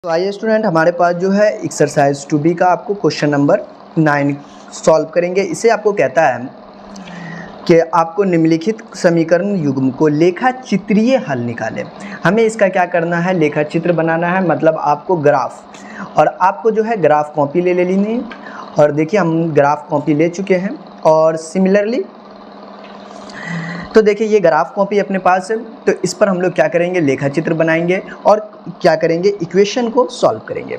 तो आइए स्टूडेंट, हमारे पास जो है एक्सरसाइज 2B का आपको क्वेश्चन नंबर 9 सॉल्व करेंगे। इसे आपको कहता है कि आपको निम्नलिखित समीकरण युग्म को लेखा चित्रीय हल निकालें। हमें इसका क्या करना है, लेखा चित्र बनाना है, मतलब आपको ग्राफ, और आपको जो है ग्राफ कॉपी ले लेनी है। और देखिए हम ग्राफ कॉपी ले चुके हैं। और सिमिलरली तो देखिए ये ग्राफ कॉपी अपने पास है, तो इस पर हम लोग क्या करेंगे, लेखा चित्र बनाएंगे और क्या करेंगे, इक्वेशन को सॉल्व करेंगे।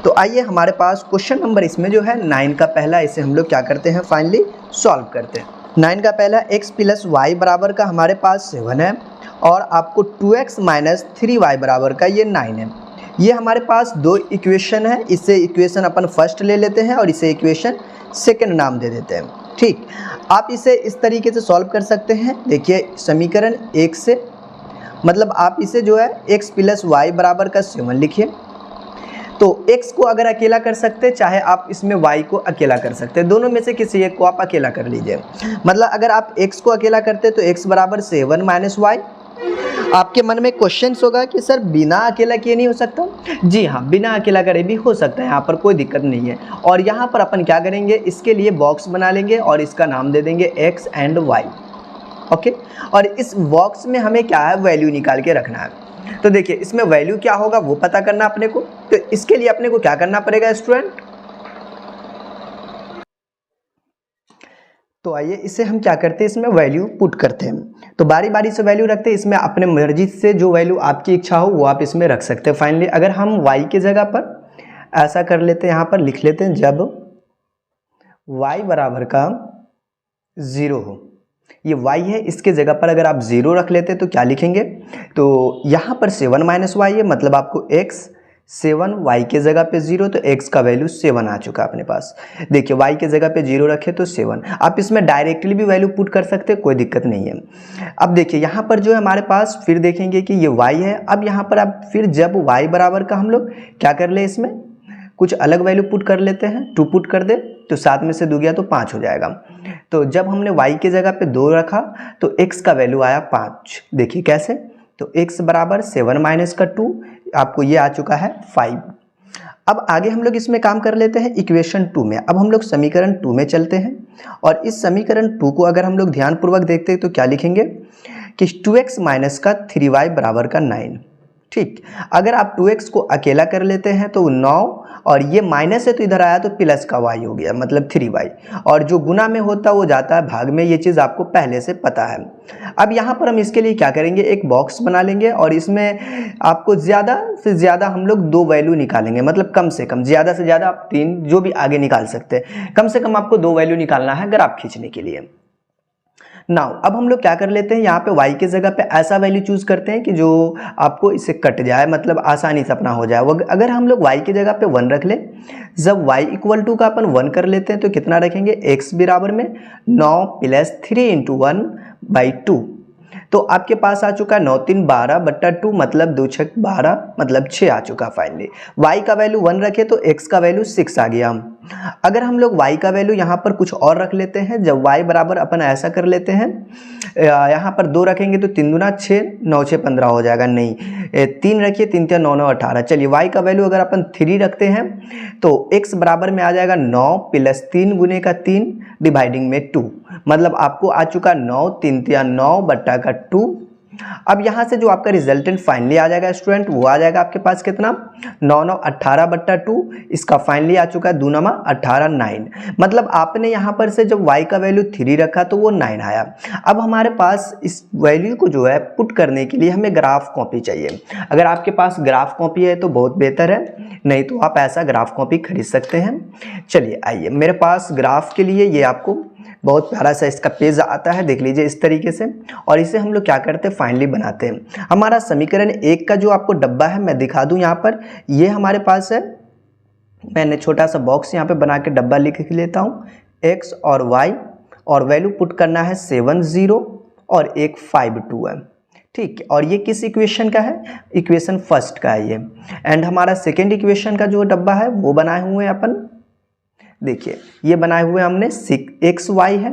तो आइए हमारे पास क्वेश्चन नंबर इसमें जो है 9 का पहला, इसे हम लोग क्या करते हैं, फाइनली सॉल्व करते हैं। 9 का पहला x प्लस वाई बराबर का हमारे पास 7 है और आपको 2x माइनस 3y बराबर का ये 9 है। ये हमारे पास दो इक्वेशन है, इसे इक्वेशन अपन फर्स्ट ले लेते हैं और इसे इक्वेशन सेकंड नाम दे देते हैं। ठीक, आप इसे इस तरीके से सॉल्व कर सकते हैं। देखिए समीकरण 1 से, मतलब आप इसे जो है x प्लस वाई बराबर का 7 लिखिए। तो x को अगर अकेला कर सकते हैं, चाहे आप इसमें y को अकेला कर सकते हैं, दोनों में से किसी एक को आप अकेला कर लीजिए। मतलब अगर आप x को अकेला करते तो x बराबर 7 माइनस वाई। आपके मन में क्वेश्चन होगा कि सर बिना अकेला किए नहीं हो सकता। जी हाँ, बिना अकेला करे भी हो सकता है, यहाँ पर कोई दिक्कत नहीं है। और यहाँ पर अपन क्या करेंगे, इसके लिए बॉक्स बना लेंगे और इसका नाम दे देंगे x एंड y। ओके, और इस बॉक्स में हमें क्या है, वैल्यू निकाल के रखना है। तो देखिए इसमें वैल्यू क्या होगा वो पता करना अपने को। तो इसके लिए अपने को क्या करना पड़ेगा स्टूडेंट, तो आइए इसे हम क्या करते हैं, इसमें वैल्यू पुट करते हैं। तो बारी बारी से वैल्यू रखते हैं, इसमें अपने मर्जी से जो वैल्यू आपकी इच्छा हो वो आप इसमें रख सकते हैं। फाइनली अगर हम y की जगह पर ऐसा कर लेते हैं, यहाँ पर लिख लेते हैं, जब y बराबर का 0 हो, ये y है, इसके जगह पर अगर आप 0 रख लेते तो क्या लिखेंगे, तो यहाँ पर 7 माइनस वाई है, मतलब आपको x 7, y के जगह पे 0, तो x का वैल्यू 7 आ चुका अपने पास। देखिए y के जगह पे 0 रखे तो 7। आप इसमें डायरेक्टली भी वैल्यू पुट कर सकते हैं, कोई दिक्कत नहीं है। अब देखिए यहाँ पर जो है हमारे पास, फिर देखेंगे कि ये y है। अब यहाँ पर आप फिर जब y बराबर का हम लोग क्या कर ले, इसमें कुछ अलग वैल्यू पुट कर लेते हैं। 2 पुट कर दे तो 7 में से 2 गया तो 5 हो जाएगा। तो जब हमने y की जगह पे 2 रखा तो x का वैल्यू आया 5। देखिए कैसे, तो x बराबर 7 माइनस का 2, आपको ये आ चुका है 5। अब आगे हम लोग इसमें काम कर लेते हैं इक्वेशन 2 में। अब हम लोग समीकरण 2 में चलते हैं और इस समीकरण 2 को अगर हम लोग ध्यानपूर्वक देखते हैं तो क्या लिखेंगे कि 2x माइनस का 3y बराबर का 9। ठीक, अगर आप 2x को अकेला कर लेते हैं तो 9, और ये माइनस है तो इधर आया तो प्लस का y हो गया, मतलब 3y, और जो गुना में होता वो जाता है भाग में। ये चीज़ आपको पहले से पता है। अब यहाँ पर हम इसके लिए क्या करेंगे, एक बॉक्स बना लेंगे और इसमें आपको ज़्यादा से ज़्यादा हम लोग 2 वैल्यू निकालेंगे, मतलब कम से कम, ज़्यादा से ज़्यादा आप 3 जो भी आगे निकाल सकते हैं, कम से कम आपको 2 वैल्यू निकालना है ग्राफ खींचने के लिए। नाउ अब हम लोग क्या कर लेते हैं, यहाँ पे y की जगह पे ऐसा वैल्यू चूज करते हैं कि जो आपको इससे कट जाए, मतलब आसानी से अपना हो जाए। वो अगर हम लोग y की जगह पे 1 रख ले, जब y इक्वल टू का अपन 1 कर लेते हैं तो कितना रखेंगे, x बराबर में 9 प्लस 3 इंटू 1 बाई 2। तो आपके पास आ चुका 9 3 12 बट्टा 2, मतलब 2 6 12, मतलब 6 आ चुका। फाइनली y का वैल्यू 1 रखे तो x का वैल्यू 6 आ गया। अगर हम लोग y का वैल्यू यहाँ पर कुछ और रख लेते हैं, जब y बराबर अपन ऐसा कर लेते हैं, यहाँ पर 2 रखेंगे तो 3 दूना 6, 9 6 15 हो जाएगा। नहीं, 3 रखिए, 3 3 9 9 18। चलिए y का वैल्यू अगर अपन 3 रखते हैं तो x बराबर में आ जाएगा 9 प्लस 3 गुने का 3 डिवाइडिंग में 2, मतलब आपको आ चुका 9 3 3 9 बट्टा का 2। अब यहाँ से जो आपका रिजल्टेंट फाइनली आ जाएगा स्टूडेंट, वो आ जाएगा आपके पास कितना, 9 9 18 बट्टा 2, इसका फाइनली आ चुका है 2 9 18 9। मतलब आपने यहाँ पर से जब y का वैल्यू 3 रखा तो वो 9 आया। अब हमारे पास इस वैल्यू को जो है पुट करने के लिए हमें ग्राफ कॉपी चाहिए। अगर आपके पास ग्राफ कॉपी है तो बहुत बेहतर है, नहीं तो आप ऐसा ग्राफ कॉपी खरीद सकते हैं। चलिए आइए, मेरे पास ग्राफ के लिए ये आपको बहुत प्यारा सा इसका पेज आता है, देख लीजिए इस तरीके से। और इसे हम लोग क्या करते हैं, फाइनली बनाते हैं। हमारा समीकरण 1 का जो आपको डब्बा है मैं दिखा दूं यहाँ पर, ये हमारे पास है। मैंने छोटा सा बॉक्स यहाँ पे बना के डब्बा लिख लेता हूँ, x और y, और वैल्यू पुट करना है 7 0 और एक 5 2 है। ठीक, और ये किस इक्वेशन का है, इक्वेशन फर्स्ट का है ये। एंड हमारा सेकेंड इक्वेशन का जो डब्बा है वो बनाए हुए हैं अपन। देखिए ये बनाए हुए हमने 6xy है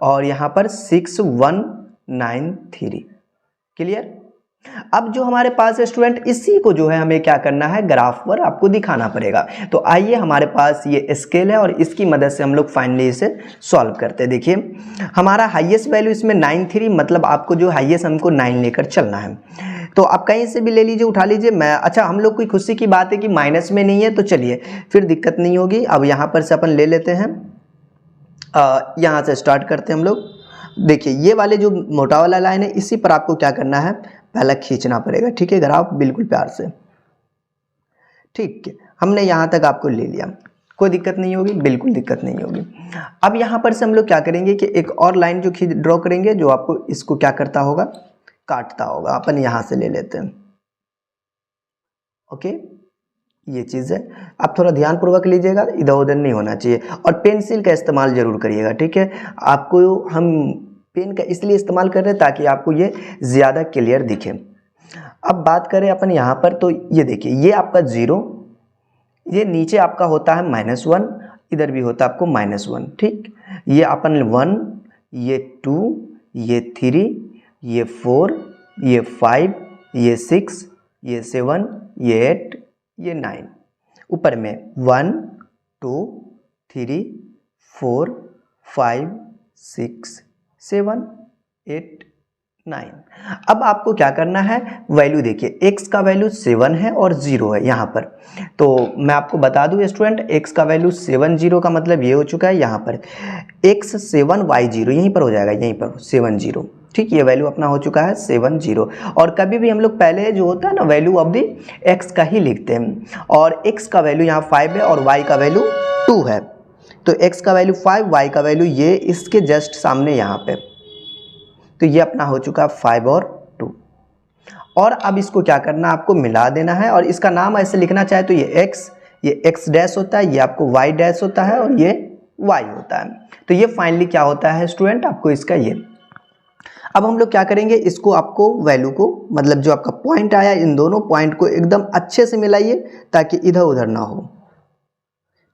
और यहाँ पर 6 1 9 3। क्लियर। अब जो हमारे पास है स्टूडेंट, इसी को जो है हमें क्या करना है, ग्राफ पर आपको दिखाना पड़ेगा। तो आइए हमारे पास ये स्केल है और इसकी मदद से हम लोग फाइनली इसे सॉल्व करते हैं। देखिए हमारा हाईएस्ट वैल्यू इसमें 9.3, मतलब आपको जो हाईएस्ट हमको 9 लेकर चलना है। तो आप कहीं से भी ले लीजिए, उठा लीजिए। मैं अच्छा, हम लोग की खुशी की बात है कि माइनस में नहीं है, तो चलिए फिर दिक्कत नहीं होगी। अब यहाँ पर से अपन ले लेते हैं, यहाँ से स्टार्ट करते हैं हम लोग। देखिए ये वाले जो मोटा वाला लाइन है, इसी पर आपको क्या करना है, पहला खींचना पड़ेगा। ठीक है, ग्राफ बिल्कुल प्यार से। ठीक है, हमने यहाँ तक आपको ले लिया, कोई दिक्कत नहीं होगी, बिल्कुल दिक्कत नहीं होगी। अब यहाँ पर से हम लोग क्या करेंगे कि एक और लाइन जो ड्रॉ करेंगे, जो आपको इसको क्या करता होगा, काटता होगा। अपन यहाँ से ले लेते हैं। ओके, ये चीज़ है, आप थोड़ा ध्यानपूर्वक लीजिएगा, इधर उधर नहीं होना चाहिए। और पेंसिल का इस्तेमाल जरूर करिएगा। ठीक है, आपको हम पेन का इसलिए इस्तेमाल कर रहे हैं ताकि आपको ये ज़्यादा क्लियर दिखे। अब बात करें अपन यहाँ पर, तो ये देखिए ये आपका 0, ये नीचे आपका होता है -1, इधर भी होता है आपको -1। ठीक, ये अपन 1, ये 2, ये 3, ये 4, ये 5, ये 6, ये 7, ये 8, ये 9, ऊपर में 1 2 3 4 5 6 7 8 9। अब आपको क्या करना है, वैल्यू देखिए, x का वैल्यू 7 है और 0 है यहाँ पर। तो मैं आपको बता दूं स्टूडेंट, x का वैल्यू 7 0 का मतलब ये हो चुका है यहाँ पर x 7 y 0, यहीं पर हो जाएगा, यहीं पर 7 0। ठीक, ये वैल्यू अपना हो चुका है 7 0। और कभी भी हम लोग पहले जो होता है ना, वैल्यू ऑफ दी x का ही लिखते हैं। और x का वैल्यू यहाँ 5 है और y का वैल्यू 2 है। तो x का वैल्यू 5, y का वैल्यू ये इसके जस्ट सामने यहाँ पे। तो ये अपना हो चुका 5 और 2। और अब इसको क्या करना, आपको मिला देना है। और इसका नाम ऐसे लिखना चाहे तो ये x डैश होता है, ये आपको y डैश होता है और ये y होता है। तो ये फाइनली क्या होता है स्टूडेंट, आपको इसका ये। अब हम लोग क्या करेंगे, इसको आपको वैल्यू को, मतलब जो आपका पॉइंट आया, इन दोनों पॉइंट को एकदम अच्छे से मिलाइए ताकि इधर उधर ना हो।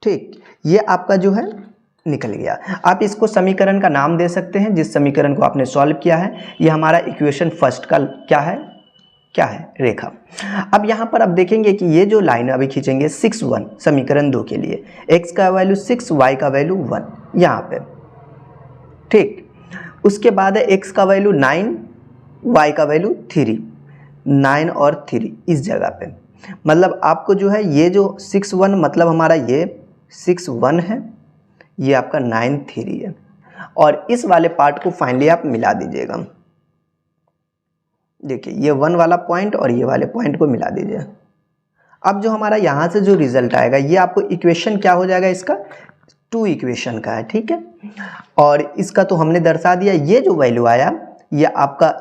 ठीक, ये आपका जो है निकल गया। आप इसको समीकरण का नाम दे सकते हैं जिस समीकरण को आपने सॉल्व किया है। ये हमारा इक्वेशन फर्स्ट का क्या है, रेखा। अब यहाँ पर आप देखेंगे कि ये जो लाइन अभी खींचेंगे 6 1, समीकरण 2 के लिए x का वैल्यू 6, y का वैल्यू 1 यहाँ पे। ठीक, उसके बाद है x का वैल्यू 9, y का वैल्यू 3, 9 और 3 इस जगह पे। मतलब आपको जो है ये जो 6 1, मतलब हमारा ये 6 1 है, ये आपका 9 3 है। और इस वाले पार्ट को फाइनली आप मिला दीजिएगा। देखिए ये 1 वाला पॉइंट और ये वाले पॉइंट को मिला दीजिए। अब जो हमारा यहाँ से जो रिजल्ट आएगा, ये आपको इक्वेशन क्या हो जाएगा, इसका 2 इक्वेशन का है। ठीक है, और इसका तो हमने दर्शा दिया। ये जो वैल्यू आया, ये आपका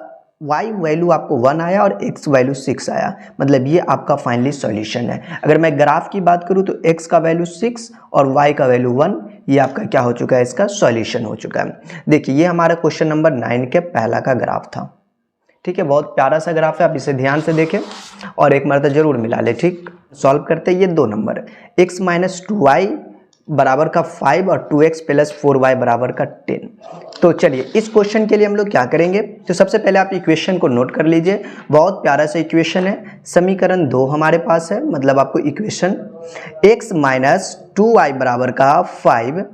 y वैल्यू आपको 1 आया और x वैल्यू 6 आया, मतलब ये आपका फाइनली सॉल्यूशन है। अगर मैं ग्राफ की बात करूँ तो x का वैल्यू 6 और y का वैल्यू 1, ये आपका क्या हो चुका है, इसका सॉल्यूशन हो चुका है। देखिए ये हमारा क्वेश्चन नंबर 9 के पहला का ग्राफ था। ठीक है, बहुत प्यारा सा ग्राफ है, आप इसे ध्यान से देखें और एक मरतबा जरूर मिला ले। ठीक, सॉल्व करते हैं। ये 2 नंबर है, x - 2y बराबर का 5 और 2x + 4y बराबर का 10। तो चलिए इस क्वेश्चन के लिए हम लोग क्या करेंगे, तो सबसे पहले आप इक्वेशन को नोट कर लीजिए। बहुत प्यारा सा इक्वेशन है, समीकरण 2 हमारे पास है, मतलब आपको इक्वेशन x - 2y बराबर का 5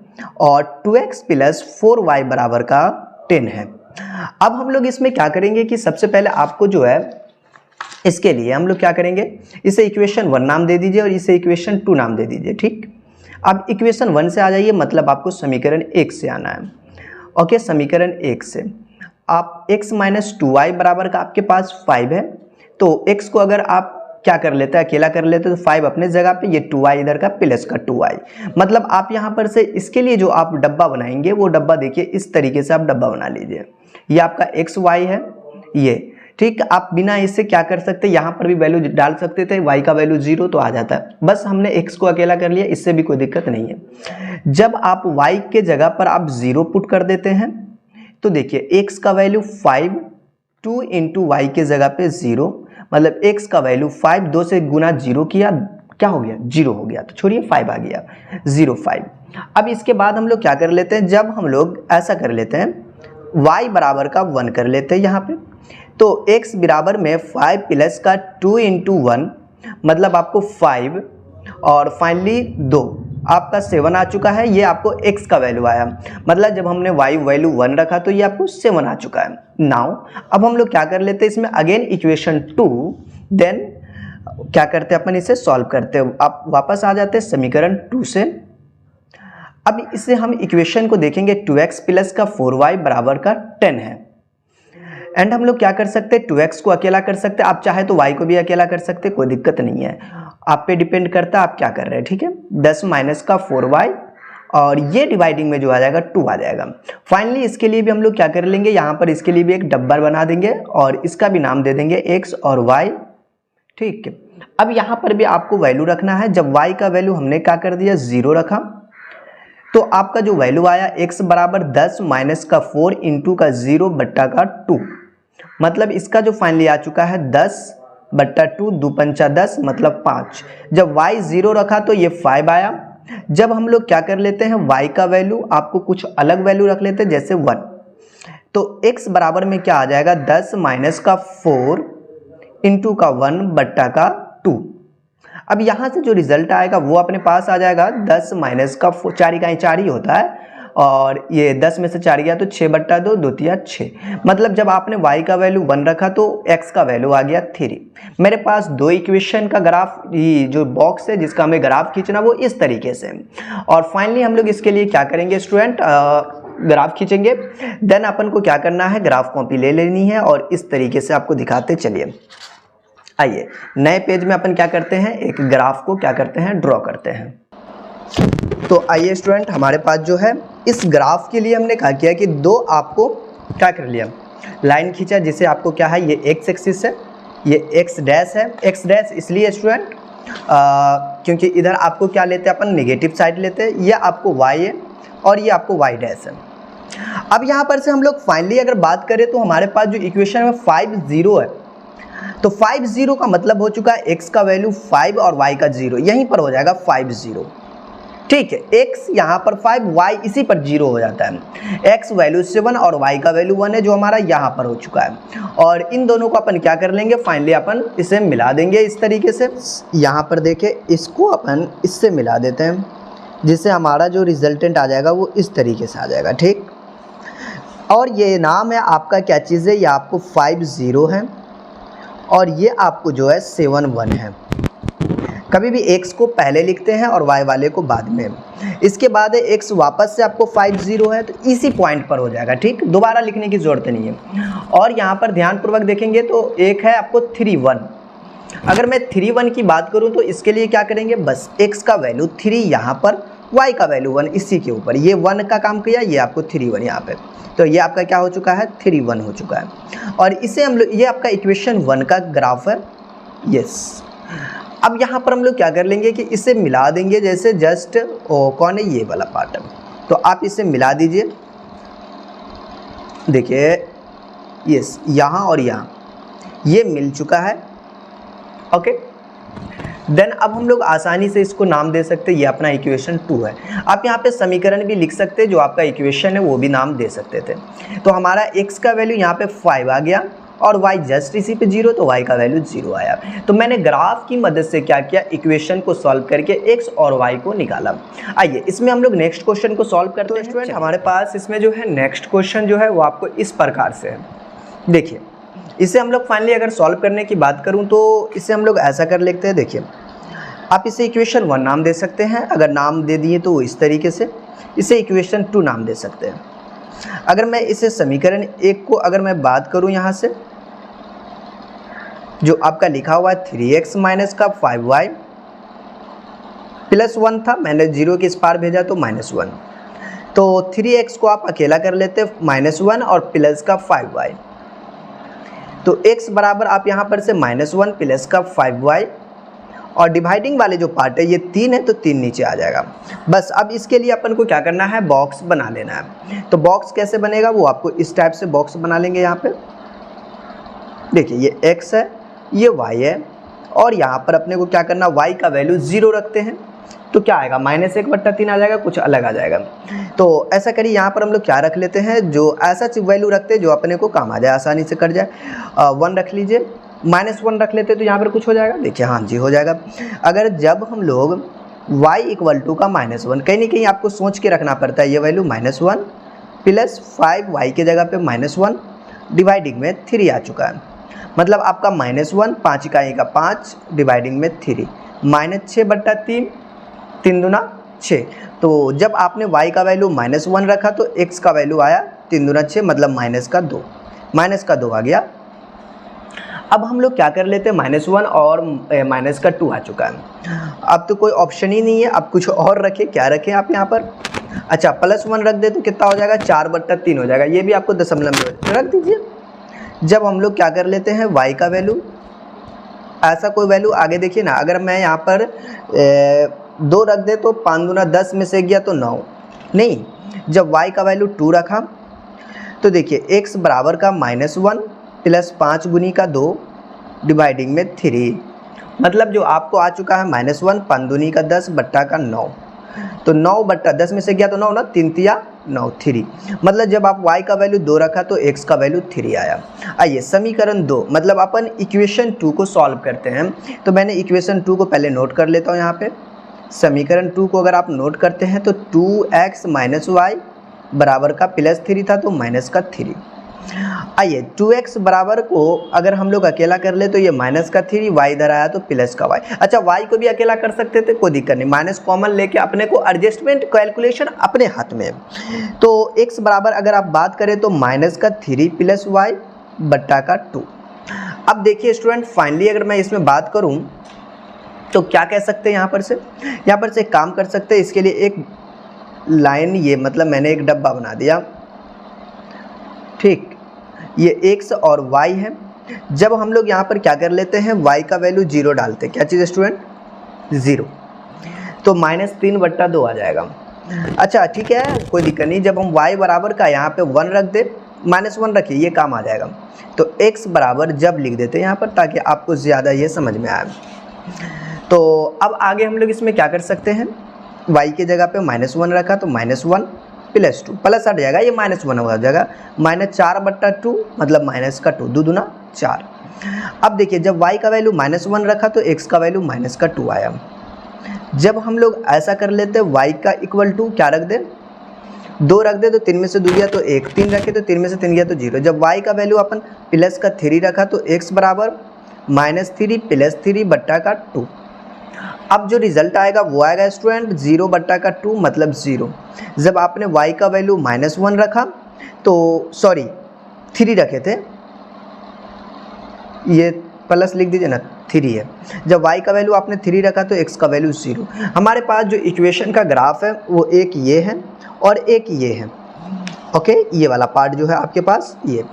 और 2x + 4y बराबर का 10 है। अब हम लोग इसमें क्या करेंगे कि सबसे पहले आपको जो है, इसके लिए हम लोग क्या करेंगे, इसे इक्वेशन 1 नाम दे दीजिए और इसे इक्वेशन 2 नाम दे दीजिए। ठीक, अब इक्वेशन 1 से आ जाइए, मतलब आपको समीकरण 1 से आना है। ओके, समीकरण 1 से आप x - 2y बराबर का आपके पास 5 है, तो x को अगर आप क्या कर लेते हैं, अकेला कर लेते हैं, तो 5 अपने जगह पे, ये 2y इधर का प्लस का 2y। मतलब आप यहाँ पर से इसके लिए जो आप डब्बा बनाएंगे, वो डब्बा देखिए इस तरीके से आप डब्बा बना लीजिए। ये आपका x y है ये। ठीक, आप बिना इससे क्या कर सकते, यहाँ पर भी वैल्यू डाल सकते थे, y का वैल्यू 0 तो आ जाता है, बस हमने x को अकेला कर लिया, इससे भी कोई दिक्कत नहीं है। जब आप y के जगह पर आप 0 पुट कर देते हैं, तो देखिए x का वैल्यू 5, 2 × y के जगह पे 0, मतलब x का वैल्यू 5, 2 से गुना 0 किया, क्या हो गया, 0 हो गया, तो छोड़िए 5 आ गया, 0 5। अब इसके बाद हम लोग क्या कर लेते हैं, जब हम लोग ऐसा कर लेते हैं, y बराबर का 1 कर लेते हैं यहाँ पे, तो x बराबर में 5 प्लस का 2 इंटू 1 मतलब आपको 5 और फाइनली 2 आपका 7 आ चुका है। ये आपको x का वैल्यू आया, मतलब जब हमने y वैल्यू 1 रखा तो ये आपको 7 आ चुका है। नाउ अब हम लोग क्या कर लेते हैं इसमें अगेन इक्वेशन 2, देन क्या करते हैं अपन इसे सॉल्व करते हैं। आप वापस आ जाते हैं समीकरण 2 से। अब इसे हम इक्वेशन को देखेंगे 2x प्लस का 4y बराबर का 10 है। एंड हम लोग क्या कर सकते हैं 2x को अकेला कर सकते हैं, आप चाहे तो y को भी अकेला कर सकते हैं, कोई दिक्कत नहीं है, आप पे डिपेंड करता है आप क्या कर रहे हैं। ठीक है, 10 माइनस का 4y और ये डिवाइडिंग में जो आ जाएगा 2 आ जाएगा। फाइनली इसके लिए भी हम लोग क्या कर लेंगे, यहाँ पर इसके लिए भी एक डब्बा बना देंगे और इसका भी नाम दे देंगे x और y। ठीक है, अब यहाँ पर भी आपको वैल्यू रखना है। जब y का वैल्यू हमने क्या कर दिया 0 रखा तो आपका जो वैल्यू आया x बराबर 10 माइनस का 4 इंटू का 0 बट्टा का 2, मतलब इसका जो फाइनली आ चुका है 10 बट्टा 2, 2 पंचा 10 मतलब 5। जब y 0 रखा तो ये 5 आया। जब हम लोग क्या कर लेते हैं y का वैल्यू आपको कुछ अलग वैल्यू रख लेते हैं जैसे 1, तो x बराबर में क्या आ जाएगा 10 माइनस का 4 इंटू का 1 बट्टा का 2। अब यहाँ से जो रिजल्ट आएगा वो अपने पास आ जाएगा 10 माइनस का 4 का 4 ही होता है और ये 10 में से 4 गया तो 6 बट्टा 2, 2 तिया 6, मतलब जब आपने y का वैल्यू 1 रखा तो x का वैल्यू आ गया 3। मेरे पास दो इक्वेशन का ग्राफ, ये जो बॉक्स है जिसका हमें ग्राफ खींचना वो इस तरीके से। और फाइनली हम लोग इसके लिए क्या करेंगे स्टूडेंट, ग्राफ खींचेंगे, देन अपन को क्या करना है ग्राफ कॉपी ले लेनी है और इस तरीके से आपको दिखाते चलिए। आइए नए पेज में अपन क्या करते हैं, एक ग्राफ को क्या करते हैं ड्रॉ करते हैं। तो आइए स्टूडेंट, हमारे पास जो है इस ग्राफ के लिए हमने क्या किया कि दो आपको क्या कर लिया लाइन खींचा, जिसे आपको क्या है ये x एक्सिस है, ये x डैश है। x डैश इसलिए स्टूडेंट क्योंकि इधर आपको क्या लेते हैं अपन नेगेटिव साइड लेते हैं, ये आपको y है और ये आपको y डैश है। अब यहाँ पर से हम लोग फाइनली अगर बात करें तो हमारे पास जो इक्वेशन है 5 0 है, तो 5 0 का मतलब हो चुका है x का वैल्यू 5 और y का 0, यहीं पर हो जाएगा 5 0। ठीक है, x यहाँ पर 5, y इसी पर 0 हो जाता है। x वैल्यू 7 और y का वैल्यू 1 है जो हमारा यहाँ पर हो चुका है। और इन दोनों को अपन क्या कर लेंगे फाइनली अपन इसे मिला देंगे इस तरीके से। यहाँ पर देखें, इसको अपन इससे मिला देते हैं जिससे हमारा जो रिजल्टेंट आ जाएगा वो इस तरीके से आ जाएगा। ठीक, और ये नाम है आपका क्या चीज़ है, ये आपको 5 0 है और ये आपको जो है 7 1 है। कभी भी x को पहले लिखते हैं और y वाले को बाद में। इसके बाद है x वापस से आपको 5 0 है तो इसी पॉइंट पर हो जाएगा। ठीक, दोबारा लिखने की ज़रूरत नहीं है। और यहाँ पर ध्यानपूर्वक देखेंगे तो एक है आपको 3 1। अगर मैं 3 1 की बात करूँ तो इसके लिए क्या करेंगे, बस x का वैल्यू 3 यहाँ पर, y का वैल्यू 1 इसी के ऊपर, ये 1 का काम किया, ये आपको 3 1 यहाँ पे, तो ये आपका क्या हो चुका है 3 1 हो चुका है। और इसे हम लोग, ये आपका इक्वेशन 1 का ग्राफ है। यस, अब यहाँ पर हम लोग क्या कर लेंगे कि इसे मिला देंगे, जैसे जस्ट कौन है ये वाला पार्ट है, तो आप इसे मिला दीजिए। देखिए यस, यहाँ और यहाँ ये मिल चुका है। ओके, देन अब हम लोग आसानी से इसको नाम दे सकते हैं, ये अपना इक्वेशन 2 है। आप यहाँ पे समीकरण भी लिख सकते हैं, जो आपका इक्वेशन है वो भी नाम दे सकते थे। तो हमारा x का वैल्यू यहाँ पे 5 आ गया और y जस्ट इसी पे 0, तो y का वैल्यू 0 आया। तो मैंने ग्राफ की मदद से क्या किया, इक्वेशन को सॉल्व करके x और y को निकाला। आइए इसमें हम लोग नेक्स्ट क्वेश्चन को सॉल्व करते हैं। स्टूडेंट हमारे पास इसमें जो है नेक्स्ट क्वेश्चन जो है वो आपको इस प्रकार से है। देखिए इसे हम लोग फाइनली अगर सॉल्व करने की बात करूं तो इसे हम लोग ऐसा कर लेते हैं। देखिए आप इसे इक्वेशन 1 नाम दे सकते हैं, अगर नाम दे दिए तो इस तरीके से, इसे इक्वेशन 2 नाम दे सकते हैं। अगर मैं इसे समीकरण 1 को अगर मैं बात करूं, यहाँ से जो आपका लिखा हुआ है 3x माइनस का 5y प्लस 1 था, मैंने 0 के इस पार भेजा तो -1, तो 3x को आप अकेला कर लेते -1 और प्लस का 5y, तो x बराबर आप यहाँ पर से -1 प्लस का 5y और डिवाइडिंग वाले जो पार्ट है ये 3 है तो 3 नीचे आ जाएगा। बस अब इसके लिए अपन को क्या करना है, बॉक्स बना लेना है। तो बॉक्स कैसे बनेगा वो आपको इस टाइप से बॉक्स बना लेंगे। यहाँ पे देखिए ये x है, ये y है और यहाँ पर अपने को क्या करना, y का वैल्यू 0 रखते हैं तो क्या आएगा, -1/3 आ जाएगा, कुछ अलग आ जाएगा। तो ऐसा करिए, यहाँ पर हम लोग क्या रख लेते हैं, जो ऐसा वैल्यू रखते हैं जो अपने को काम आ जाए, आसानी से कट जाए। 1 रख लीजिए, -1 रख लेते तो यहाँ पर कुछ हो जाएगा, देखिए हाँ जी हो जाएगा। अगर जब हम लोग y = का -1, कहीं ना कहीं आपको सोच के रखना पड़ता है, ये वैल्यू -1 प्लस 5y के जगह पे -1 डिवाइडिंग में 3 आ चुका है, मतलब आपका -1 5 इकाई का 5 डिवाइडिंग में 3 -6/3, 3 दूना 6। तो जब आपने y का वैल्यू -1 रखा तो x का वैल्यू आया 3 दूना 6, मतलब -2 आ गया। अब हम लोग क्या कर लेते हैं, -1 और -2 आ चुका है, अब तो कोई ऑप्शन ही नहीं है, अब कुछ और रखें, क्या रखें आप यहाँ पर, अच्छा +1 रख दे तो कितना हो जाएगा, 4/3 हो जाएगा, ये भी आपको दशमलव में रख दीजिए। जब हम लोग क्या कर लेते हैं, y का वैल्यू ऐसा कोई वैल्यू आगे देखिए ना, अगर मैं यहाँ पर 2 रख दे तो 5 दूना 10 में से गया तो 9, नहीं, जब y का वैल्यू 2 रखा तो देखिए x बराबर का -1 प्लस 5 गुनी का 2 डिवाइडिंग में 3, मतलब जो आपको आ चुका है -1 5 दूनी का 10 बट्टा का 9, तो 9/10 में से गया तो 9 ना, 3 तिया 9 3, मतलब जब आप y का वैल्यू 2 रखा तो x का वैल्यू 3 आया। आइए समीकरण 2, मतलब अपन इक्वेशन 2 को सॉल्व करते हैं, तो मैंने इक्वेशन 2 को पहले नोट कर लेता हूँ यहाँ पे। समीकरण 2 को अगर आप नोट करते हैं तो 2x - y बराबर का +3 था तो -3। आइए 2x बराबर को अगर हम लोग अकेला कर ले तो ये -3, y इधर आया तो +y। अच्छा y को भी अकेला कर सकते थे, कोई दिक्कत नहीं, माइनस कॉमन लेके अपने को एडजस्टमेंट कैलकुलेशन अपने हाथ में। तो x बराबर अगर आप बात करें तो -3 + y बट्टा का 2। अब देखिए स्टूडेंट, फाइनली अगर मैं इसमें बात करूं तो क्या कह सकते हैं, यहाँ पर से एक काम कर सकते हैं, इसके लिए एक लाइन, ये मतलब मैंने एक डब्बा बना दिया, ठीक, ये x और y है। जब हम लोग यहाँ पर क्या कर लेते हैं, y का वैल्यू 0 डालते हैं, क्या चीज़ स्टूडेंट, 0, तो -3/2 आ जाएगा। अच्छा ठीक है, कोई दिक्कत नहीं, जब हम y बराबर का यहाँ पे 1 रख दे, -1 रखिए, ये काम आ जाएगा। तो x बराबर जब लिख देते हैं यहाँ पर, ताकि आपको ज़्यादा ये समझ में आए। तो अब आगे हम लोग इसमें क्या कर सकते हैं, y के जगह पे -1 रखा तो -1 + 2, प्लस हट जाएगा, ये -1 हो जाएगा, -4/2, मतलब -2, 2 दूना 4। अब देखिए जब y का वैल्यू -1 रखा तो x का वैल्यू -2 आया। जब हम लोग ऐसा कर लेते हैं, y का इक्वल टू क्या रख दे, 2 रख दे तो 3 में से 2 गया तो 1, 3 रखे तो 3 में से 3 गया तो 0। जब y का वैल्यू अपन +3 रखा तो x बराबर -3 + 3 बट्टा का 2। अब जो रिजल्ट आएगा वो आएगा स्टूडेंट 0/2, मतलब 0। जब आपने y का वैल्यू -1 रखा तो सॉरी 3 रखे थे, ये प्लस लिख दीजिए ना, 3 है। जब y का वैल्यू आपने 3 रखा तो x का वैल्यू 0। हमारे पास जो इक्वेशन का ग्राफ है वो एक ये है और एक ये है, ओके, ये वाला पार्ट जो है आपके पास ये।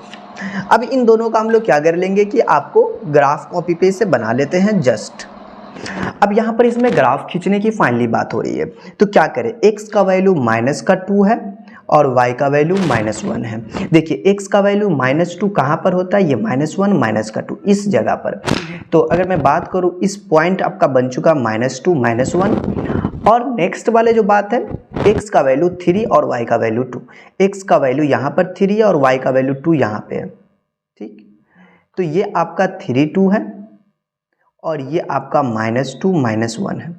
अब इन दोनों का हम लोग क्या कर लेंगे कि आपको ग्राफ कॉपी पेस्ट से बना लेते हैं जस्ट। अब यहाँ पर इसमें ग्राफ खींचने की फाइनली बात हो रही है, तो क्या करें, x का वैल्यू -2 है और y का वैल्यू -1 है। देखिए x का वैल्यू -2 कहाँ पर होता है, ये -1 -2 इस जगह पर। तो अगर मैं बात करूँ, इस पॉइंट आपका बन चुका -2 -1, और नेक्स्ट वाले जो बात है, x का वैल्यू 3 और y का वैल्यू 2, x का वैल्यू यहाँ पर 3 है और y का वैल्यू 2 यहाँ पे है, ठीक। तो ये आपका 3 2 है और ये आपका -2 -1 है।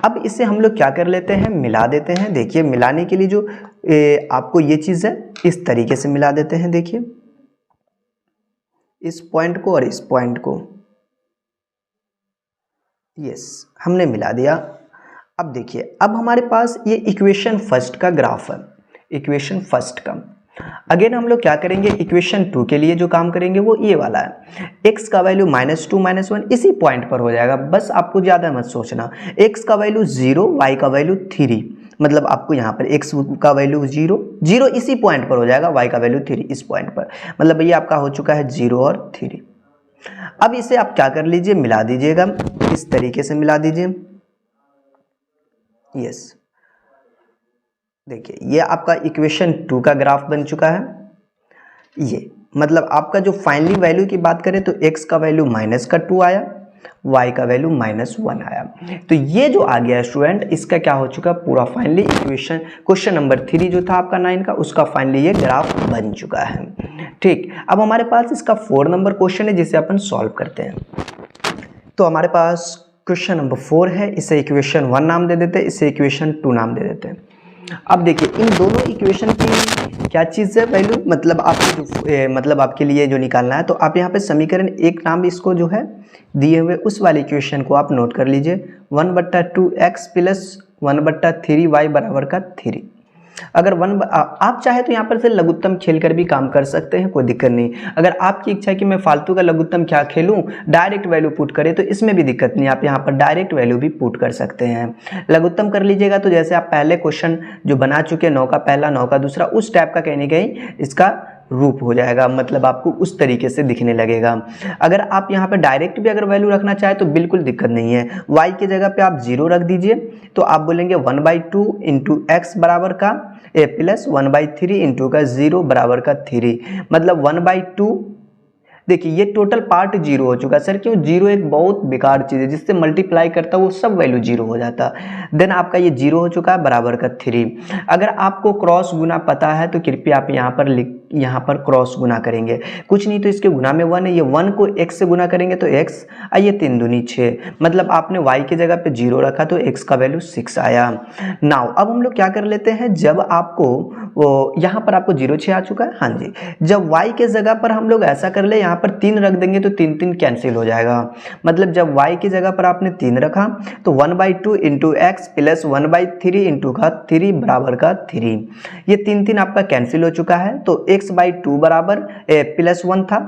अब इसे हम लोग क्या कर लेते हैं, मिला देते हैं। देखिए मिलाने के लिए जो आपको ये चीज़ है इस तरीके से मिला देते हैं। देखिए इस पॉइंट को और इस पॉइंट को, यस, हमने मिला दिया। अब देखिए, अब हमारे पास ये इक्वेशन फर्स्ट का ग्राफ है, इक्वेशन फर्स्ट का। अगेन हम लोग क्या करेंगे, इक्वेशन 2 के लिए जो काम करेंगे वो ये वाला है, x का वैल्यू -2 -1 इसी पॉइंट पर हो जाएगा, बस आपको ज़्यादा मत सोचना। x का वैल्यू 0, y का वैल्यू 3, मतलब आपको यहाँ पर x का वैल्यू 0 0 इसी पॉइंट पर हो जाएगा, y का वैल्यू 3 इस पॉइंट पर, मतलब ये आपका हो चुका है 0 और 3। अब इसे आप क्या कर लीजिए, मिला दीजिएगा, इस तरीके से मिला दीजिए, यस। देखिए ये आपका इक्वेशन 2 का ग्राफ बन चुका है। ये मतलब आपका जो फाइनली वैल्यू की बात करें तो x का वैल्यू -2 आया y का वैल्यू -1 आया। तो ये जो आ गया स्टूडेंट, इसका क्या हो चुका पूरा फाइनली इक्वेशन, क्वेश्चन नंबर 3 जो था आपका 9 का, उसका फाइनली ये ग्राफ बन चुका है। ठीक, अब हमारे पास इसका 4 नंबर क्वेश्चन है जिसे अपन सॉल्व करते हैं। तो हमारे पास क्वेश्चन नंबर 4 है, इसे इक्वेशन 1 नाम दे देते हैं, इसे इक्वेशन 2 नाम दे देते हैं। अब देखिए इन दोनों इक्वेशन की क्या चीज़ है वैल्यू, मतलब आपको जो मतलब आपके लिए जो निकालना है, तो आप यहाँ पे समीकरण 1 नाम इसको जो है दिए हुए उस वाले इक्वेशन को आप नोट कर लीजिए, 1/2x प्लस 1/3y बराबर का 3। अगर आप चाहे तो यहाँ पर से लघुत्तम खेल कर भी काम कर सकते हैं, कोई दिक्कत नहीं। अगर आपकी इच्छा है कि मैं फालतू का लघुत्तम क्या खेलूं, डायरेक्ट वैल्यू पुट करें, तो इसमें भी दिक्कत नहीं, आप यहाँ पर डायरेक्ट वैल्यू भी पुट कर सकते हैं। लघुत्तम कर लीजिएगा तो जैसे आप पहले क्वेश्चन जो बना चुके हैं, 9 का पहला 9 का दूसरा, उस टाइप का कहीं ना कहीं इसका रूप हो जाएगा, मतलब आपको उस तरीके से दिखने लगेगा। अगर आप यहाँ पे डायरेक्ट भी अगर वैल्यू रखना चाहे तो बिल्कुल दिक्कत नहीं है, y की जगह पे आप 0 रख दीजिए, तो आप बोलेंगे 1/2 इंटू एक्स बराबर का प्लस 1/3 इंटू का 0 बराबर का 3, मतलब 1/2। देखिए ये टोटल पार्ट 0 हो चुका। सर क्यों? 0 एक बहुत बेकार चीज़ है, जिससे मल्टीप्लाई करता वो सब वैल्यू 0 हो जाता। देन आपका ये 0 हो चुका है बराबर का 3। अगर आपको क्रॉस गुना पता है तो कृपया आप यहाँ पर क्रॉस गुना करेंगे, कुछ नहीं तो इसके गुना में 1 है, ये 1 को x से गुना करेंगे तो x, आइए 3 दूनी 6, मतलब आपने y की जगह पे 0 रखा तो x का वैल्यू 6 आया। नाउ अब हम लोग क्या कर लेते हैं, जब आपको यहाँ पर आपको 0 6 आ चुका है, हाँ जी, जब y के जगह पर हम लोग ऐसा कर ले, यहाँ पर 3 रख देंगे तो 3 3 कैंसिल हो जाएगा, मतलब जब y की जगह पर आपने 3 रखा तो 1/2 इंटू एक्स प्लस 1/3 इंटू का 3 बराबर का 3, ये 3 3 आपका कैंसिल हो चुका है, तो x/2 बराबर +1 था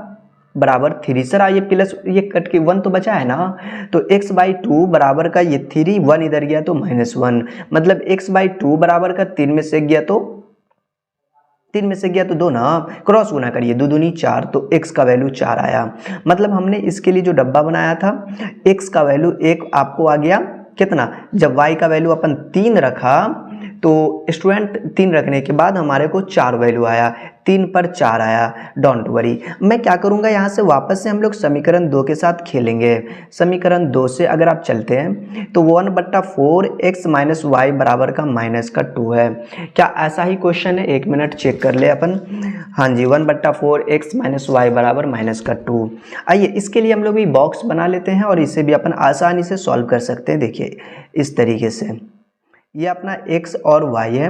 बराबर 3। सर ये प्लस ये कट के 1 तो बचा है ना, तो x/2 बराबर का ये 3, 1 इधर गया तो -1, मतलब x/2 बराबर का 3 में से गया तो 2 ना, क्रॉस गुना करिए, 2 दूनी 4, तो x का वैल्यू 4 आया। मतलब हमने इसके लिए जो डब्बा बनाया था, x का वैल्यू 1 आपको आ गया कितना, जब y का वैल्यू अपन 3 रखा तो स्टूडेंट 3 रखने के बाद हमारे को 4 वैल्यू आया, 3 पर 4 आया। डोंट वरी, मैं क्या करूँगा यहाँ से वापस से हम लोग समीकरण 2 के साथ खेलेंगे। समीकरण 2 से अगर आप चलते हैं तो 1/4x माइनस वाई बराबर का -2 है। क्या ऐसा ही क्वेश्चन है? 1 मिनट चेक कर ले अपन। हाँ जी, 1/4x माइनस वाई बराबर -2। आइए इसके लिए हम लोग भी बॉक्स बना लेते हैं और इसे भी अपन आसानी से सॉल्व कर सकते हैं। देखिए इस तरीके से, ये अपना x और y है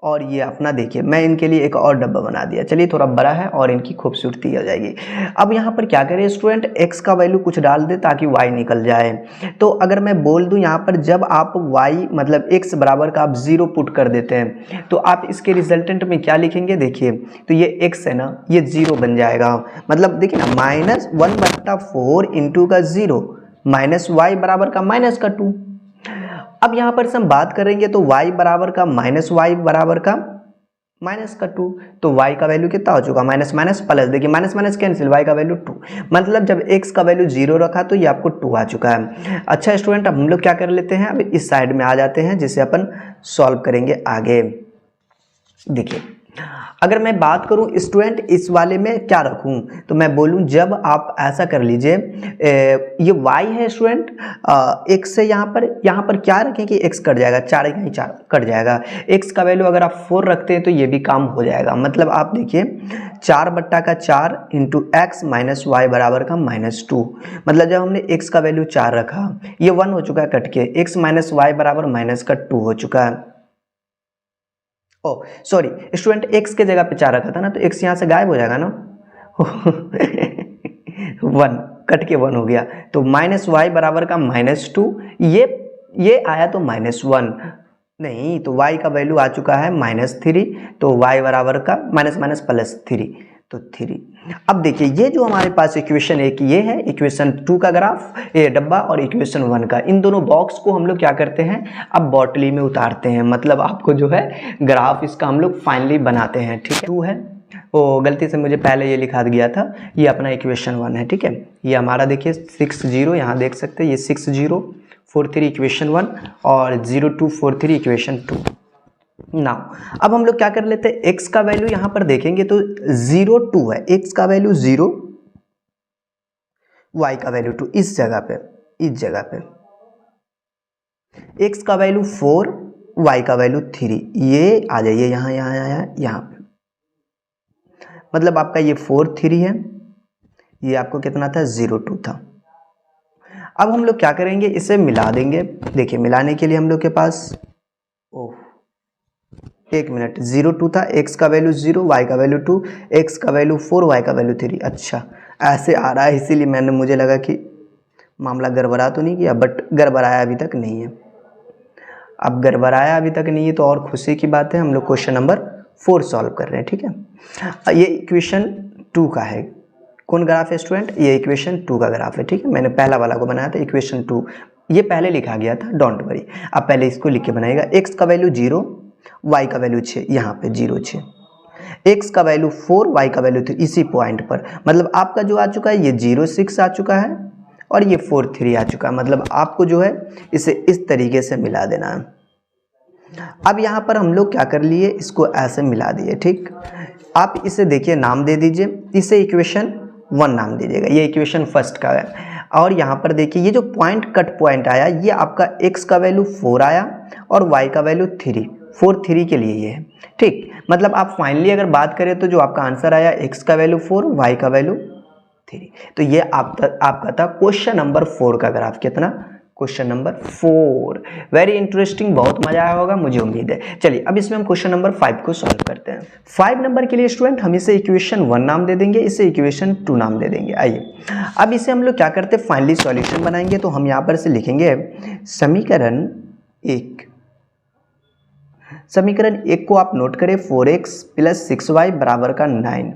और ये अपना, देखिए मैं इनके लिए एक और डब्बा बना दिया, चलिए थोड़ा बड़ा है और इनकी खूबसूरती हो जाएगी। अब यहाँ पर क्या करें स्टूडेंट, x का वैल्यू कुछ डाल दे ताकि y निकल जाए। तो अगर मैं बोल दूँ यहाँ पर, जब आप y मतलब x बराबर का आप 0 पुट कर देते हैं तो आप इसके रिजल्टेंट में क्या लिखेंगे, देखिए तो ये x है ना, ये 0 बन जाएगा, मतलब देखिए ना -1/4 इंटू का 0 माइनस y बराबर का -2। अब यहाँ पर से हम बात करेंगे तो y बराबर का -y बराबर का -2, तो y का वैल्यू कितना हो चुका, माइनस माइनस प्लस, देखिए माइनस माइनस कैंसिल, y का वैल्यू 2, मतलब जब x का वैल्यू 0 रखा तो ये आपको 2 आ चुका है। अच्छा स्टूडेंट, अब हम लोग क्या कर लेते हैं, अब इस साइड में आ जाते हैं जिसे अपन सॉल्व करेंगे आगे। देखिए अगर मैं बात करूं स्टूडेंट इस वाले में क्या रखूं, तो मैं बोलूं जब आप ऐसा कर लीजिए, ये y है स्टूडेंट, x से यहाँ पर क्या रखें कि x कट जाएगा, 4 कहीं 4 कट जाएगा, x का वैल्यू अगर आप 4 रखते हैं तो ये भी काम हो जाएगा। मतलब आप देखिए 4/4 इंटू एक्स माइनस वाई बराबर का -2, मतलब जब हमने x का वैल्यू 4 रखा, ये 1 हो चुका है कट के, x माइनस वाई बराबर -2 हो चुका है। सॉरी स्टूडेंट, x के जगह पे 4 रखा था ना, तो x यहाँ से गायब हो जाएगा ना 1 कट के 1 हो गया, तो -y बराबर का -2, ये आया तो -1 नहीं, तो y का वैल्यू आ चुका है -3, तो y बराबर का माइनस माइनस प्लस 3, तो 3। अब देखिए ये जो हमारे पास इक्वेशन 1 ये है, इक्वेशन 2 का ग्राफ ये डब्बा और इक्वेशन 1 का, इन दोनों बॉक्स को हम लोग क्या करते हैं, अब बॉटली में उतारते हैं, मतलब आपको जो है ग्राफ इसका हम लोग फाइनली बनाते हैं। ठीक है, 2 है, वो गलती से मुझे पहले ये लिखा गया था, ये अपना इक्वेशन 1 है। ठीक है, ये हमारा देखिए 60 यहाँ देख सकते हैं, ये 6043 इक्वेशन 1 और 0243 इक्वेशन 2। नाउ अब हम लोग क्या कर लेते हैं, x का वैल्यू यहां पर देखेंगे तो 0 2 है, x का वैल्यू 0, y का वैल्यू 2 इस जगह पे, x का वैल्यू 4, y का वैल्यू 3, ये आ जाइए यहाँ पे, मतलब आपका ये 4 3 है, ये आपको कितना था 0 2 था। अब हम लोग क्या करेंगे, इसे मिला देंगे। देखिए मिलाने के लिए हम लोग के पास, ओह एक मिनट, 0 2 था, x का वैल्यू 0, y का वैल्यू 2, x का वैल्यू 4, y का वैल्यू 3। अच्छा ऐसे आ रहा है, इसीलिए मुझे लगा कि मामला गड़बड़ा तो नहीं किया, बट गड़बड़ाया अभी तक नहीं है। अब गड़बड़ाया अभी तक नहीं है तो और खुशी की बात है, हम लोग क्वेश्चन नंबर 4 सॉल्व कर रहे हैं। ठीक है, ये इक्वेशन 2 का है। कौन ग्राफ है स्टूडेंट, ये इक्वेशन 2 का ग्राफ है। ठीक है, मैंने पहला वाला को बनाया था इक्वेशन 2, ये पहले लिखा गया था, डोंट वरी। अब पहले इसको लिख के बनाएगा, x का वैल्यू 0, y का वैल्यू 6, यहाँ पे 0 6, x का वैल्यू 4, y का वैल्यू 3, इसी पॉइंट पर। मतलब आपका जो आ चुका है ये 0 6 आ चुका है और ये 4 3 आ चुका है। मतलब आपको जो है इसे इस तरीके से मिला देना है। अब यहाँ पर हम लोग क्या कर लिए, इसको ऐसे मिला दिए। ठीक, आप इसे देखिए नाम दे दीजिए, इसे इक्वेशन 1 नाम दीजिएगा, ये इक्वेशन फर्स्ट का है। और यहाँ पर देखिए ये जो पॉइंट कट पॉइंट आया, ये आपका x का वैल्यू 4 आया और y का वैल्यू 3, 4 3 के लिए ये है। ठीक, मतलब आप फाइनली अगर बात करें तो जो आपका आंसर आया x का वैल्यू 4, y का वैल्यू 3। तो ये आपका था क्वेश्चन नंबर 4 का ग्राफ। कितना, क्वेश्चन नंबर 4। वेरी इंटरेस्टिंग, बहुत मजा आया होगा मुझे उम्मीद है। चलिए अब इसमें हम क्वेश्चन नंबर 5 को सॉल्व करते हैं। 5 नंबर के लिए स्टूडेंट हम इसे इक्वेशन 1 नाम दे देंगे, इसे इक्वेशन 2 नाम दे देंगे। आइए अब इसे हम लोग क्या करते हैं, फाइनली सॉल्यूशन बनाएंगे। तो हम यहाँ पर से लिखेंगे समीकरण 1। समीकरण 1 को आप नोट करें, 4x + 6y बराबर का 9।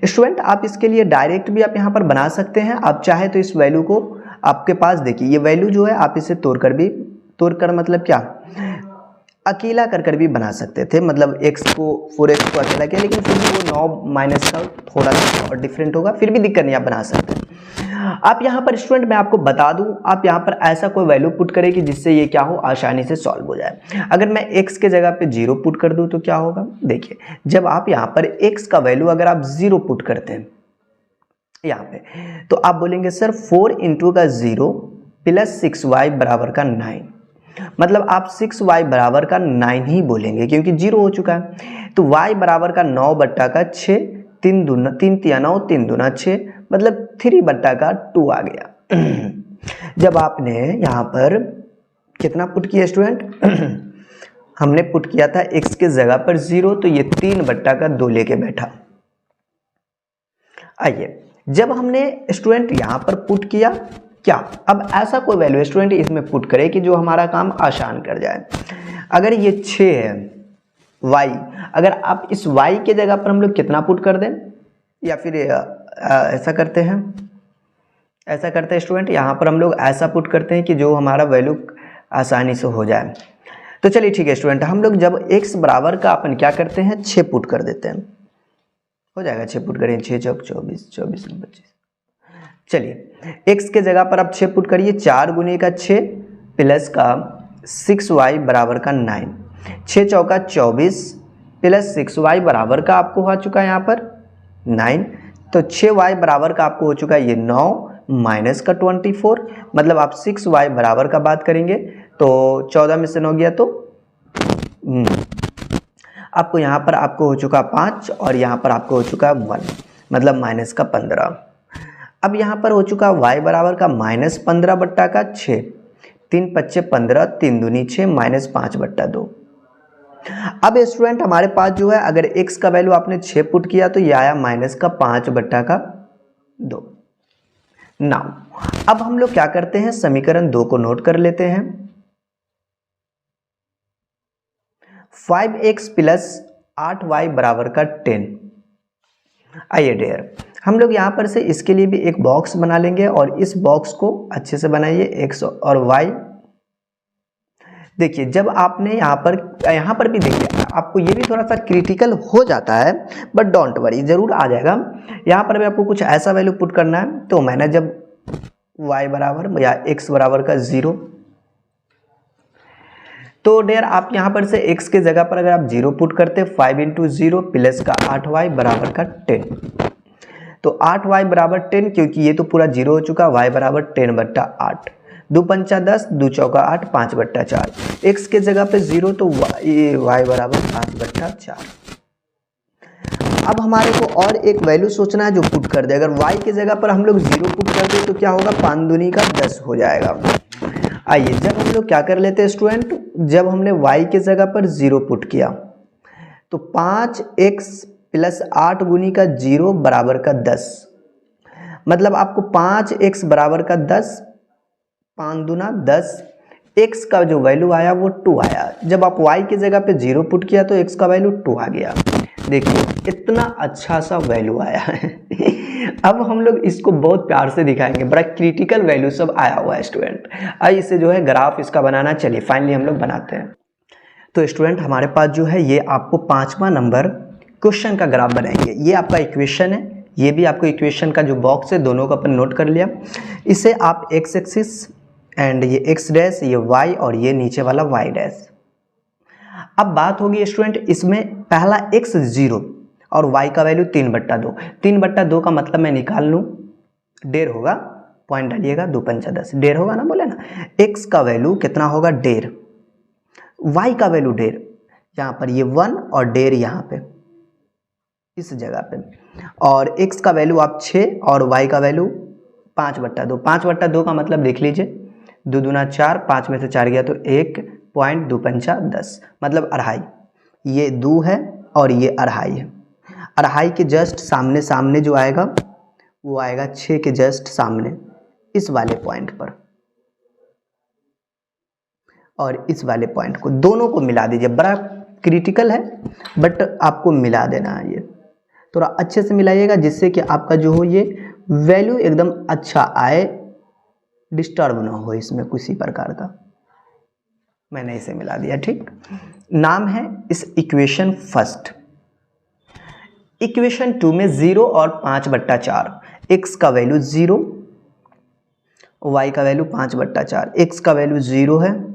स्टूडेंट आप इसके लिए डायरेक्ट भी आप यहाँ पर बना सकते हैं, आप चाहे तो इस वैल्यू को, आपके पास देखिए ये वैल्यू जो है आप इसे तोड़कर मतलब क्या, अकेला कर भी बना सकते थे। मतलब x को 4x को अकेला किया, लेकिन फिर भी वो 9 माइनस का थोड़ा सा और डिफरेंट होगा, फिर भी दिक्कत नहीं, आप बना सकते हैं। आप यहाँ पर स्टूडेंट मैं आपको बता दूं, आप यहाँ पर ऐसा कोई वैल्यू पुट करें कि जिससे ये क्या हो, आसानी से सॉल्व हो जाए। अगर मैं x के जगह पे 0 पुट कर दूं तो क्या होगा, देखिए जब आप यहाँ पर x का वैल्यू अगर आप 0 पुट करते हैं यहाँ पे, तो आप बोलेंगे सर 4 × का 0 + 6y बराबर का 9। मतलब आप 6y बराबर का 9 ही बोलेंगे, क्योंकि 0 हो चुका है। तो y बराबर का 9 बट्टा का 6, 3 तिया 9, 3 दूना 6, मतलब 3 बट्टा का 2 आ गया। जब आपने यहाँ पर कितना पुट किया स्टूडेंट, हमने पुट किया था x के जगह पर 0, तो ये 3 बट्टा का 2 लेके बैठा। आइए जब हमने स्टूडेंट यहाँ पर पुट किया, क्या अब ऐसा कोई वैल्यू स्टूडेंट इसमें पुट करे कि जो हमारा काम आसान कर जाए। अगर ये 6 है y, अगर आप इस y के जगह पर हम लोग कितना पुट कर दें, या फिर ऐसा करते हैं स्टूडेंट, यहाँ पर हम लोग ऐसा पुट करते हैं कि जो हमारा वैल्यू आसानी से हो जाए। तो चलिए ठीक है स्टूडेंट, हम लोग जब x बराबर का अपन क्या करते हैं, 6 पुट कर देते हैं, हो जाएगा। 6 पुट करें, 6 चौक 24, 24 25। चलिए x के जगह पर आप 6 पुट करिए, 4 गुने का 6 प्लस का 6y बराबर का 9, 6 चौका 24 प्लस 6y बराबर का आपको हो चुका है यहाँ पर 9। तो 6y बराबर का आपको हो चुका है ये 9 माइनस का 24, मतलब आप 6y बराबर का बात करेंगे तो 14 में से 9 गया तो आपको यहाँ पर आपको हो चुका 5 और यहाँ पर आपको हो चुका 1, मतलब माइनस का 15। अब यहाँ पर हो चुका y बराबर का -15 बट्टा का 6, 3 पच्चे 15, 3 दूनी 6, -5 बट्टा 2। अब स्टूडेंट हमारे पास जो है, अगर x का वैल्यू आपने 6 पुट किया तो ये आया -5 बट्टा का 2। नाउ अब हम लोग क्या करते हैं, समीकरण 2 को नोट कर लेते हैं। 5x + 8y बराबर का 10। आइए डियर, हम लोग यहाँ पर से इसके लिए भी एक बॉक्स बना लेंगे और इस बॉक्स को अच्छे से बनाइए, x और y। देखिए जब आपने यहाँ पर भी देखिए, आपको ये भी थोड़ा सा क्रिटिकल हो जाता है, बट डोंट वरी, जरूर आ जाएगा। यहाँ पर भी आपको कुछ ऐसा वैल्यू पुट करना है। तो मैंने जब y बराबर या x बराबर का 0, तो डेयर आप यहाँ पर से x के जगह पर अगर आप 0 पुट करते, 5 × 0 प्लस का 8y बराबर का 10। तो 8y बराबर 10, क्योंकि ये तो पूरा 0 हो चुका, y बराबर 10/8, 2 पंचा 10, 2 चौका 8, 5/4, x के जगह पे 0 तो y बराबर 5/4। अब हमारे को और एक वैल्यू सोचना है जो पुट कर दे। अगर y की जगह पर हम लोग 0 पुट कर दे तो क्या होगा, 5 दूनी का 10 हो जाएगा। आइए जब हम लोग क्या कर लेते हैं स्टूडेंट, जब हमने y की जगह पर 0 पुट किया तो 5x प्लस 8 गुनी का 0 बराबर का 10, मतलब आपको 5x बराबर का 10, 5 दूना 10, x का जो वैल्यू आया वो 2 आया। जब आप y की जगह पे 0 पुट किया तो x का वैल्यू 2 आ गया। देखिए इतना अच्छा सा वैल्यू आया है। अब हम लोग इसको बहुत प्यार से दिखाएंगे, बड़ा क्रिटिकल वैल्यू सब आया हुआ है स्टूडेंट। अब इसे जो है ग्राफ इसका बनाना, चलिए फाइनली हम लोग बनाते हैं। तो स्टूडेंट हमारे पास जो है ये आपको 5वां नंबर क्वेश्चन का ग्राफ बनाएंगे। ये आपका इक्वेशन है, ये भी आपको इक्वेशन का जो बॉक्स है दोनों को अपन नोट कर लिया। इसे आप एक्स एक्सिस एंड ये एक्स डैश, ये वाई और ये नीचे वाला वाई डैश। अब बात होगी स्टूडेंट इसमें पहला x 0 और y का वैल्यू 3/2। 3/2 का मतलब मैं निकाल लूँ, डेढ़ होगा, पॉइंट डालिएगा, 2 पंचा 10, डेढ़ होगा ना, बोले ना। x का वैल्यू कितना होगा, डेढ़, y का वैल्यू डेढ़, यहाँ पर ये 1 और डेढ़ यहाँ पे इस जगह पे, और x का वैल्यू आप 6 और y का वैल्यू 5/2। 5/2 का मतलब देख लीजिए, 2 दूना 4, 5 में से 4 गया तो 1.2 पंचा 10, मतलब अढ़ाई। ये 2 है और ये अढ़ाई है। अढ़ाई के जस्ट सामने सामने जो आएगा वो आएगा 6 के जस्ट सामने इस वाले पॉइंट पर, और इस वाले पॉइंट को दोनों को मिला दीजिए। बड़ा क्रिटिकल है बट आपको मिला देना है, ये थोड़ा अच्छे से मिलाइएगा जिससे कि आपका जो हो ये वैल्यू एकदम अच्छा आए, डिस्टर्ब ना हो इसमें किसी प्रकार का। मैंने इसे मिला दिया, ठीक। नाम है इस इक्वेशन फर्स्ट। इक्वेशन 2 में 0 और 5/4, x का वैल्यू 0, y का वैल्यू 5/4, x का वैल्यू 0 है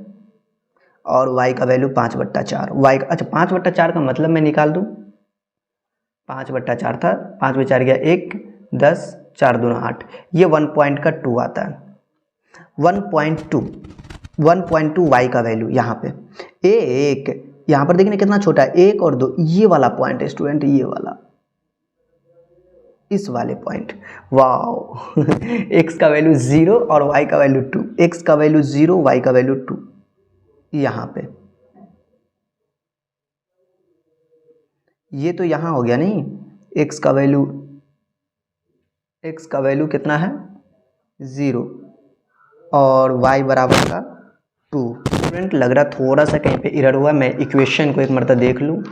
और y का वैल्यू 5/4। y का, अच्छा 5/4 का मतलब मैं निकाल दूं, 5/4 था, 5 में 4 गया 1, 10, 4 दूना 8, ये 1.2 आता है। 1.2 y का वैल्यू यहाँ पे, एक यहाँ पर देखने कितना छोटा है, 1 और 2, ये वाला पॉइंट है स्टूडेंट, ये वाला, इस वाले पॉइंट। वाओ x का वैल्यू 0 और y का वैल्यू 2, x का वैल्यू 0, y का वैल्यू 2, यहाँ पे। ये तो यहाँ हो गया नहीं, x का वैल्यू कितना है, 0 और y बराबर का 2। स्टूडेंट लग रहा थोड़ा सा कहीं पे एरर हुआ, मैं इक्वेशन को एक मरतबा देख लूँ।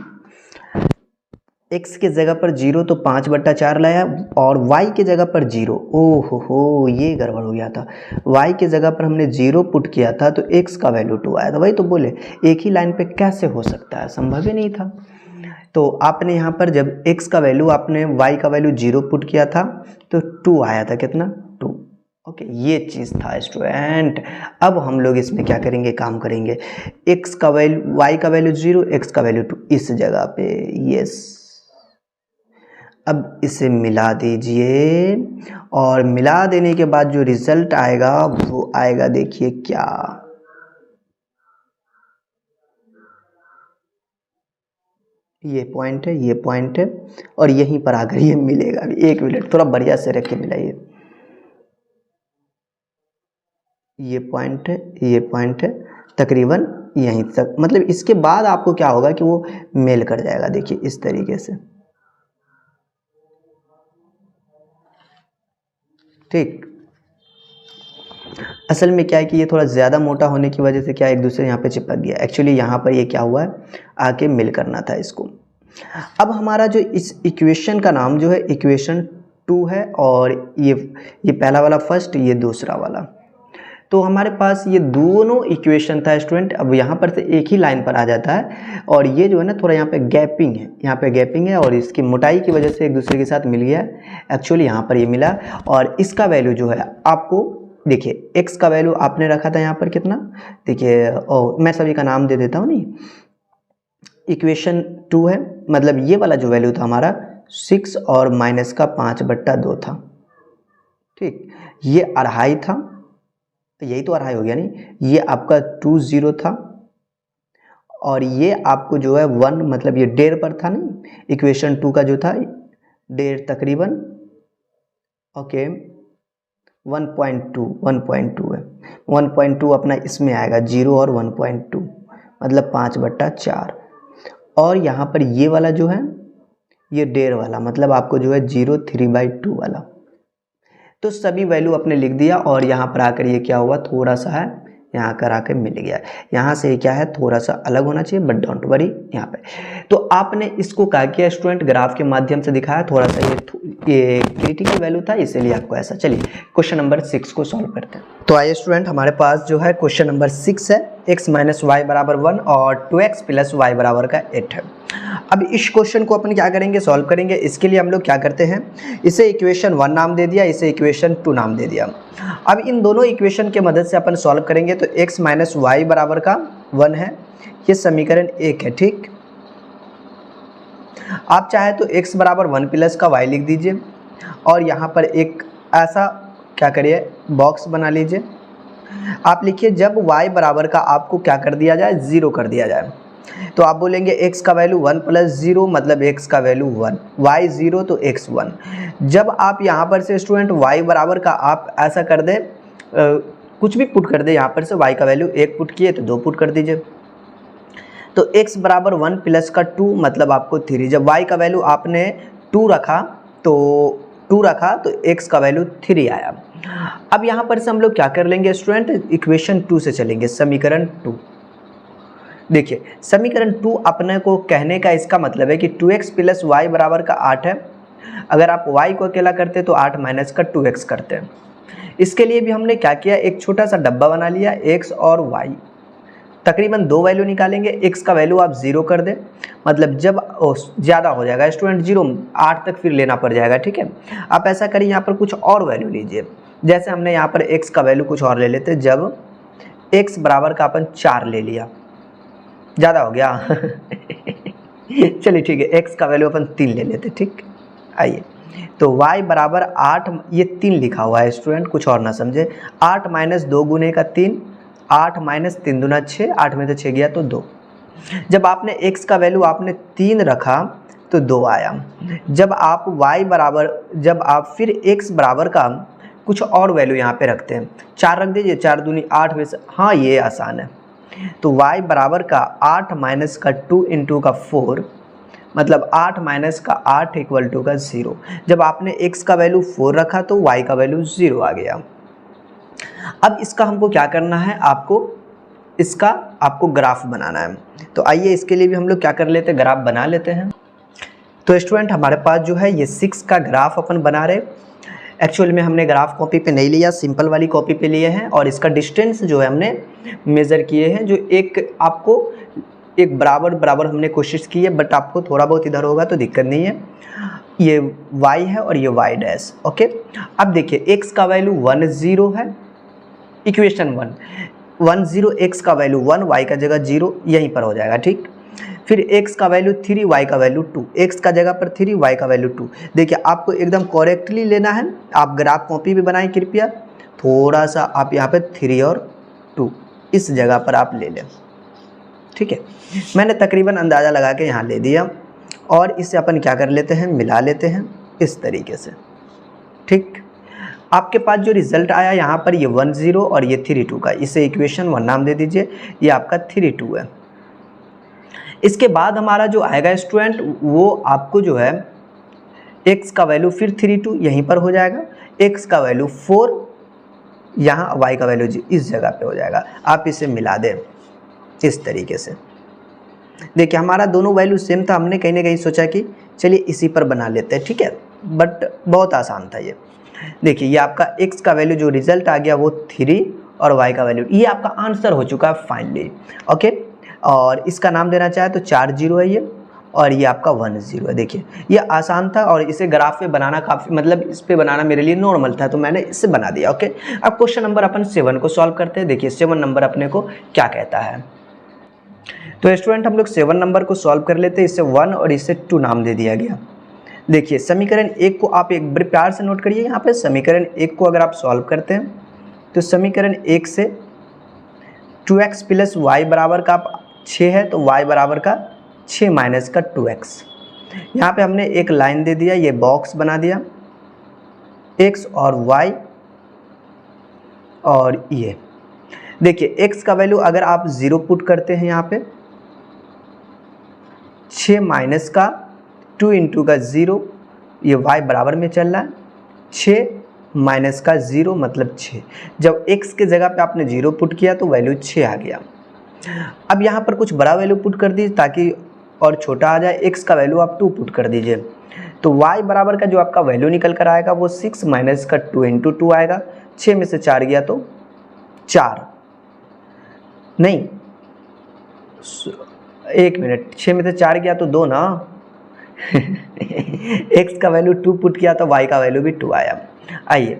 x के जगह पर 0 तो 5/4 लाया और y के जगह पर 0, ओहो हो ये गड़बड़ हो गया था। y के जगह पर हमने 0 पुट किया था तो x का वैल्यू 2 आया था। वही तो बोले एक ही लाइन पे कैसे हो सकता है, संभव ही नहीं था। तो आपने यहाँ पर जब x का वैल्यू, आपने y का वैल्यू 0 पुट किया था तो 2 आया था, कितना, 2। ओके ये चीज़ था स्टूडेंट। अब हम लोग इसमें क्या करेंगे, काम करेंगे, x का वैल्यू, y का वैल्यू 0, x का वैल्यू 2 इस जगह पे, यस। अब इसे मिला दीजिए और मिला देने के बाद जो रिजल्ट आएगा वो आएगा, देखिए क्या, ये पॉइंट है, ये पॉइंट है और यहीं पर आकर ये मिलेगा। एक मिनट थोड़ा बढ़िया से रख के मिलाइए, ये पॉइंट है, ये पॉइंट है, तकरीबन यहीं तक, मतलब इसके बाद आपको क्या होगा कि वो मेल कर जाएगा। देखिए इस तरीके से, ठीक। असल में क्या है कि ये थोड़ा ज़्यादा मोटा होने की वजह से क्या एक दूसरे यहाँ पे चिपक गया। एक्चुअली यहाँ पर ये क्या हुआ है, आके मिल करना था इसको। अब हमारा जो इस इक्वेशन का नाम जो है इक्वेशन 2 है और ये पहला वाला फर्स्ट, ये दूसरा वाला। तो हमारे पास ये दोनों इक्वेशन था स्टूडेंट। अब यहाँ पर से एक ही लाइन पर आ जाता है और ये जो है ना थोड़ा यहाँ पे गैपिंग है, यहाँ पे गैपिंग है और इसकी मोटाई की वजह से एक दूसरे के साथ मिल गया। एक्चुअली यहाँ पर ये मिला और इसका वैल्यू जो है आपको, देखिए x का वैल्यू आपने रखा था यहाँ पर कितना, देखिए मैं सभी का नाम दे देता हूँ, नहीं इक्वेशन 2 है, मतलब ये वाला जो वैल्यू था हमारा 6 और माइनस का 5/2 था। ठीक, ये अढ़ाई था, यही तो अढ़ाई हो गया नहीं, ये आपका 20 था और ये आपको जो है 1 मतलब ये 1.5 पर था नहीं, इक्वेशन 2 का जो था 1.5 तकरीबन, ओके 1.2 है, 1.2 अपना इसमें आएगा 0 और 1.2 मतलब 5/4। और यहाँ पर ये वाला जो है ये 1.5 वाला मतलब आपको जो है 0 3/2 वाला। तो सभी वैल्यू आपने लिख दिया और यहाँ पर आकर ये क्या हुआ, थोड़ा सा है यहाँ कर आकर मिल गया। यहाँ से क्या है थोड़ा सा अलग होना चाहिए बट डोंट वरी यहाँ पे। तो आपने इसको क्या किया स्टूडेंट, ग्राफ के माध्यम से दिखाया, थोड़ा सा ये क्रिटिकल वैल्यू था इसीलिए आपको ऐसा। चलिए क्वेश्चन नंबर 6 को सॉल्व करते हैं। तो आइए स्टूडेंट, हमारे पास जो है क्वेश्चन नंबर 6 है, x माइनस वाई बराबर 1 और 2x प्लस वाई बराबर का 8 है। अब इस क्वेश्चन को अपन क्या करेंगे, सॉल्व करेंगे। इसके लिए हम लोग क्या करते हैं, इसे इक्वेशन 1 नाम दे दिया, इसे इक्वेशन 2 नाम दे दिया। अब इन दोनों इक्वेशन के मदद से अपन सॉल्व करेंगे। तो x माइनस वाई बराबर का 1 है, ये समीकरण 1 है। ठीक, आप चाहे तो x बराबर 1 प्लस का y लिख दीजिए और यहाँ पर एक ऐसा क्या करिए बॉक्स बना लीजिए। आप लिखिए जब y बराबर का आपको क्या कर दिया जाए, 0 कर दिया जाए, तो आप बोलेंगे x का वैल्यू 1 प्लस 0 मतलब x का वैल्यू 1, y 0 तो x 1। जब आप यहाँ पर से स्टूडेंट y बराबर का आप ऐसा कर दे, कुछ भी पुट कर दे, यहाँ पर से y का वैल्यू 1 पुट किए तो 2 पुट कर दीजिए। तो x बराबर 1 प्लस का 2 मतलब आपको 3। जब y का वैल्यू आपने 2 रखा तो x का वैल्यू 3 आया। अब यहाँ पर से हम लोग क्या कर लेंगे स्टूडेंट, इक्वेशन 2 से चलेंगे, समीकरण 2। देखिए समीकरण 2 अपने को कहने का इसका मतलब है कि 2x प्लस वाई बराबर का 8 है। अगर आप y को अकेला करते तो 8 माइनस का 2x करते हैं। इसके लिए भी हमने क्या किया, एक छोटा सा डब्बा बना लिया, x और y तकरीबन 2 वैल्यू निकालेंगे। x का वैल्यू आप 0 कर दें, मतलब जब ज़्यादा हो जाएगा स्टूडेंट 0 8 तक फिर लेना पड़ जाएगा। ठीक है, आप ऐसा करिए यहाँ पर कुछ और वैल्यू लीजिए। जैसे हमने यहाँ पर x का वैल्यू कुछ और ले लेते, जब x बराबर का अपन 4 ले लिया, ज़्यादा हो गया चलिए ठीक है, x का वैल्यू अपन 3 ले लेते। ठीक, आइए तो y बराबर 8, ये 3 लिखा हुआ है स्टूडेंट, कुछ और ना समझे। 8 माइनस 2 गुने का 3, 8 माइनस 3 दूना 6, 8 में से 6 गया तो 2। जब आपने x का वैल्यू आपने 3 रखा तो 2 आया। जब आप y बराबर, जब आप फिर x बराबर का कुछ और वैल्यू यहाँ पे रखते हैं, 4 रख दीजिए, 4 दूनी 8 में से, हाँ ये आसान है। तो y बराबर का 8 माइनस का 2 इंटू का 4 मतलब 8 माइनस का 8 इक्वल टू का 0। जब आपने x का वैल्यू 4 रखा तो y का वैल्यू 0 आ गया। अब इसका हमको क्या करना है, आपको ग्राफ बनाना है। तो आइए इसके लिए भी हम लोग क्या कर लेते हैं, ग्राफ बना लेते हैं। तो स्टूडेंट हमारे पास जो है ये 6 का ग्राफ अपन बना रहे। एक्चुअल में हमने ग्राफ कॉपी पे नहीं लिया, सिंपल वाली कॉपी पे लिए हैं और इसका डिस्टेंस जो है हमने मेज़र किए हैं, जो आपको एक बराबर हमने कोशिश की है, बट आपको थोड़ा बहुत इधर होगा तो दिक्कत नहीं है। ये y है और ये y डैश। ओके, अब देखिए x का वैल्यू 1 0 है, इक्वेशन 1 0, x का वैल्यू 1, y का जगह 0 यहीं पर हो जाएगा। ठीक, फिर x का वैल्यू 3, y का वैल्यू 2, x का जगह पर 3, y का वैल्यू 2। देखिए आपको एकदम करेक्टली लेना है। आप ग्राफ कॉपी भी बनाएं कृपया, थोड़ा सा आप यहाँ पे 3 और 2 इस जगह पर आप ले लें। ठीक है, मैंने तकरीबन अंदाज़ा लगा के यहाँ ले दिया और इसे अपन क्या कर लेते हैं, मिला लेते हैं इस तरीके से। ठीक, आपके पास जो रिजल्ट आया यहाँ पर ये 1 0 और ये 3 2 का, इसे इक्वेशन 1 नाम दे दीजिए, ये आपका 3 2 है। इसके बाद हमारा जो आएगा स्टूडेंट, वो आपको जो है x का वैल्यू फिर 3 2 यहीं पर हो जाएगा, x का वैल्यू 4 यहाँ, y का वैल्यू इस जगह पे हो जाएगा। आप इसे मिला दें इस तरीके से। देखिए हमारा दोनों वैल्यू सेम था, हमने कहीं ना कहीं सोचा कि चलिए इसी पर बना लेते हैं। ठीक है, बट बहुत आसान था ये। देखिए ये आपका x का वैल्यू जो रिजल्ट आ गया वो 3 और y का वैल्यू, ये आपका आंसर हो चुका है फाइनली। ओके, और इसका नाम देना चाहे तो 4 0 है ये, और ये आपका 1 0 है। देखिए ये आसान था और इसे ग्राफ पे बनाना काफ़ी, मतलब इस पे बनाना मेरे लिए नॉर्मल था, तो मैंने इससे बना दिया। ओके, अब क्वेश्चन नंबर अपन 7 को सॉल्व करते हैं। देखिए 7 नंबर अपने को क्या कहता है। तो स्टूडेंट हम लोग 7 नंबर को सॉल्व कर लेते हैं। इसे 1 और इसे 2 नाम दे दिया गया। देखिए समीकरण 1 को आप एक बार प्यार से नोट करिए। यहाँ पे समीकरण 1 को अगर आप सॉल्व करते हैं तो समीकरण 1 से 2x प्लस वाई बराबर का 6 है, तो y बराबर का 6 माइनस का 2x। यहाँ पे हमने एक लाइन दे दिया, ये बॉक्स बना दिया, x और y, और ये देखिए x का वैल्यू अगर आप 0 पुट करते हैं यहाँ पे 6 माइनस का 2 इंटू का 0, ये y बराबर में चल रहा है 6 माइनस का 0 मतलब 6। जब x के जगह पे आपने 0 पुट किया तो वैल्यू 6 आ गया। अब यहाँ पर कुछ बड़ा वैल्यू पुट कर दीजिए ताकि और छोटा आ जाए। x का वैल्यू आप 2 पुट कर दीजिए, तो y बराबर का जो आपका वैल्यू निकल कर आएगा वो 6 माइनस का 2 इंटू 2 आएगा। 6 में से 4 गया तो 4 नहीं, 1 मिनट, 6 में से 4 गया तो 2 ना। x का वैल्यू 2 पुट किया तो y का वैल्यू भी 2 आया। आइए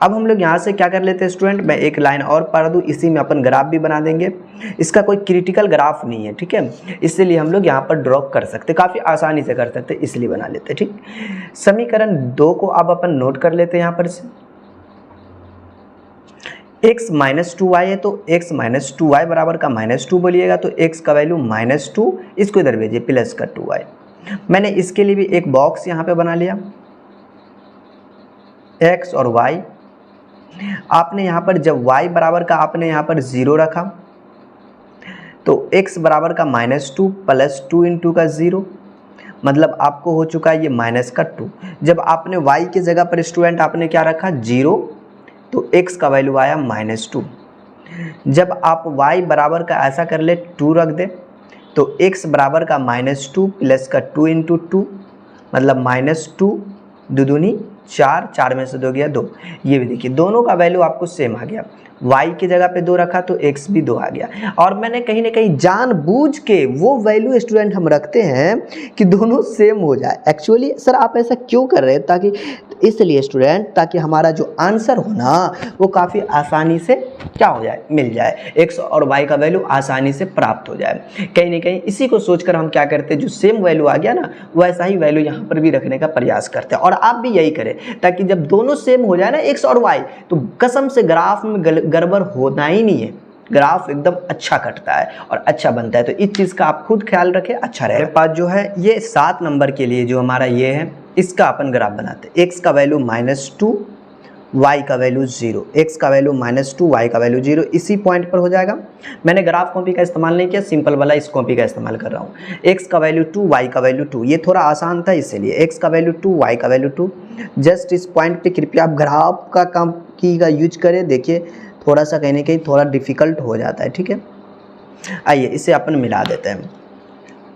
अब हम लोग यहाँ से क्या कर लेते हैं स्टूडेंट, मैं एक लाइन और पढ़ दूँ, इसी में अपन ग्राफ भी बना देंगे। इसका कोई क्रिटिकल ग्राफ नहीं है, ठीक है, इसलिए हम लोग यहाँ पर ड्रॉ कर सकते, काफ़ी आसानी से कर सकते, इसलिए बना लेते हैं। ठीक, समीकरण 2 को अब अपन नोट कर लेते हैं यहाँ पर से। x माइनस 2y है तो x माइनस 2y बराबर का -2 बोलिएगा, तो x का वैल्यू -2, इसको इधर भेजिए प्लस का 2y। मैंने इसके लिए भी एक बॉक्स यहाँ पे बना लिया, x और y। आपने यहाँ पर जब y बराबर का आपने यहाँ पर 0 रखा तो x बराबर का -2 प्लस 2 इंटू का 0, मतलब आपको हो चुका है ये माइनस का 2। जब आपने y की जगह पर स्टूडेंट आपने क्या रखा 0, तो x का वैल्यू आया -2। जब आप y बराबर का ऐसा कर ले 2 रख दे तो x बराबर का -2 प्लस का 2 इंटू 2, मतलब -2 दूनी 4, 4 में से 2 गया 2। ये भी देखिए दोनों का वैल्यू आपको सेम आ गया। y की जगह पे 2 रखा तो x भी 2 आ गया। और मैंने कहीं ना कहीं जानबूझ के वो वैल्यू स्टूडेंट हम रखते हैं कि दोनों सेम हो जाए। एक्चुअली सर आप ऐसा क्यों कर रहे हैं, ताकि इसलिए स्टूडेंट ताकि हमारा जो आंसर हो ना वो काफ़ी आसानी से क्या हो जाए, मिल जाए, x और y का वैल्यू आसानी से प्राप्त हो जाए। कहीं ना कहीं इसी को सोचकर हम क्या करते हैं, जो सेम वैल्यू आ गया ना वैसा ही वैल्यू यहाँ पर भी रखने का प्रयास करते हैं। और आप भी यही करें ताकि जब दोनों सेम हो जाए ना x और y, तो कसम से ग्राफ में गड़बड़ होना ही नहीं है, ग्राफ एकदम अच्छा कटता है और अच्छा बनता है। तो इस चीज़ का आप खुद ख्याल रखें, अच्छा रहेगा। पास जो है ये 7 नंबर के लिए जो हमारा ये है, इसका अपन ग्राफ बनाते हैं। x का वैल्यू -2, y का वैल्यू 0, x का वैल्यू -2, y का वैल्यू 0, इसी पॉइंट पर हो जाएगा। मैंने ग्राफ कॉपी का इस्तेमाल नहीं किया, सिंपल वाला इस कॉपी का इस्तेमाल कर रहा हूँ। x का वैल्यू 2, y का वैल्यू 2, ये थोड़ा आसान था इसलिए x का वैल्यू 2, y का वैल्यू 2। जस्ट इस पॉइंट पे कृपया आप ग्राफ का काम की का यूज करें, देखिए थोड़ा सा कहीं ना कहीं थोड़ा डिफ़िकल्ट हो जाता है। ठीक है, आइए इसे अपन मिला देते हैं।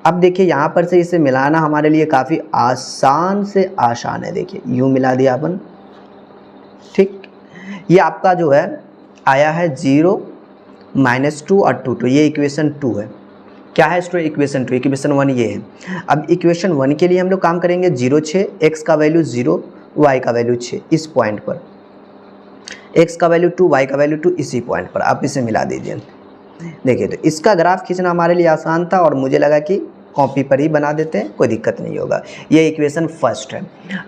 अब देखिए यहाँ पर से इसे मिलाना हमारे लिए काफ़ी आसान से आसान है। देखिए यूँ मिला दिया अपन, ठीक, ये आपका जो है आया है 0, -2 और 2, ये इक्वेशन 2 है। क्या है स्टूडेंट इक्वेशन 2, इक्वेशन 1 ये है। अब इक्वेशन 1 के लिए हम लोग काम करेंगे 0, 6, x का वैल्यू 0, y का वैल्यू 6, इस पॉइंट पर x का वैल्यू 2, y का वैल्यू 2, इसी पॉइंट पर आप इसे मिला दीजिए। देखिए तो इसका ग्राफ खींचना हमारे लिए आसान था और मुझे लगा कि कॉपी पर ही बना देते हैं, कोई दिक्कत नहीं होगा। ये इक्वेशन फर्स्ट है।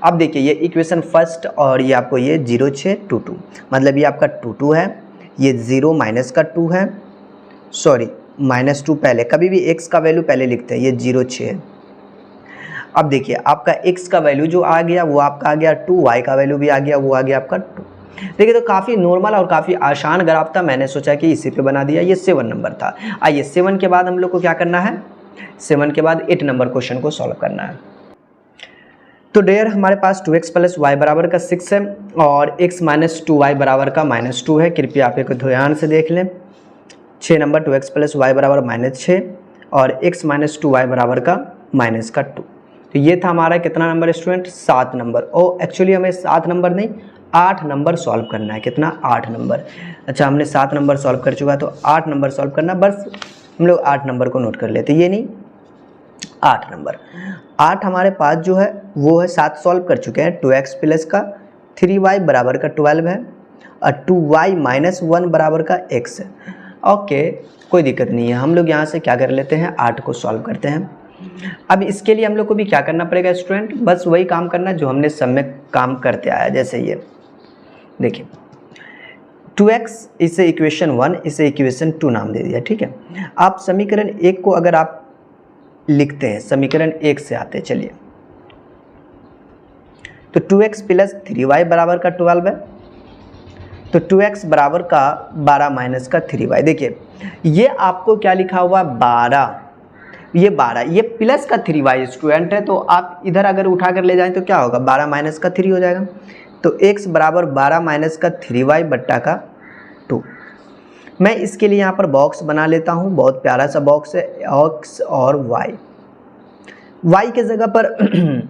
अब देखिए ये इक्वेशन फर्स्ट और ये आपको ये 0, 6, 2, 2, मतलब ये आपका 2, 2 है, ये 0 माइनस का 2 है, सॉरी -2 पहले, कभी भी x का वैल्यू पहले लिखते हैं, ये 0, 6 है। अब देखिए आपका x का वैल्यू जो आ गया वो आपका आ गया 2, y का वैल्यू भी आ गया, वो आ गया आपका 2। देखिए तो काफ़ी नॉर्मल और काफ़ी आसान ग्राफ था, मैंने सोचा कि इसी पे बना दिया। ये 7 नंबर था। आइए 7 के बाद हम लोग को क्या करना है, 7 के बाद 8 नंबर क्वेश्चन को सॉल्व करना है। तो डेयर हमारे पास 2x प्लस वाई बराबर का 6 है और x माइनस 2y बराबर का -2 है। कृपया आप एक ध्यान से देख लें। 6 नंबर 2x प्लस वाई बराबर -6 और x माइनस 2y बराबर का -2। तो ये था हमारा कितना नंबर स्टूडेंट, 7 नंबर। और एक्चुअली हमें 7 नंबर नहीं 8 नंबर सॉल्व करना है। कितना, 8 नंबर। अच्छा हमने 7 नंबर सॉल्व कर चुका, तो 8 नंबर सॉल्व करना, बस हम लोग 8 नंबर को नोट कर लेते, ये नहीं 8 नंबर। 8 हमारे पास जो है वो है 7 सॉल्व कर चुके हैं। 2x प्लस का 3y बराबर का 12 है और 2y माइनस 1 बराबर का x है। ओके कोई दिक्कत नहीं है, हम लोग यहाँ से क्या कर लेते हैं, 8 को सॉल्व करते हैं। अब इसके लिए हम लोग को भी क्या करना पड़ेगा स्टूडेंट, बस वही काम करना जो हमने सब में काम करते आया। जैसे ये देखिए 2x, इसे इक्वेशन 1, इसे इक्वेशन 2 नाम दे दिया, ठीक है। आप समीकरण 1 को अगर आप लिखते हैं, समीकरण 1 से आते हैं, चलिए तो 2x प्लस 3y बराबर का 12 है, तो 2x बराबर का 12 माइनस का 3y। देखिए ये आपको क्या लिखा हुआ 12, ये 12, ये प्लस का 3y स्टूडेंट है, तो आप इधर अगर उठा कर ले जाएं तो क्या होगा 12 माइनस का 3 हो जाएगा। तो x बराबर 12 माइनस का 3y बट्टा का 2। मैं इसके लिए यहाँ पर बॉक्स बना लेता हूँ, बहुत प्यारा सा बॉक्स है, x और y। y के जगह पर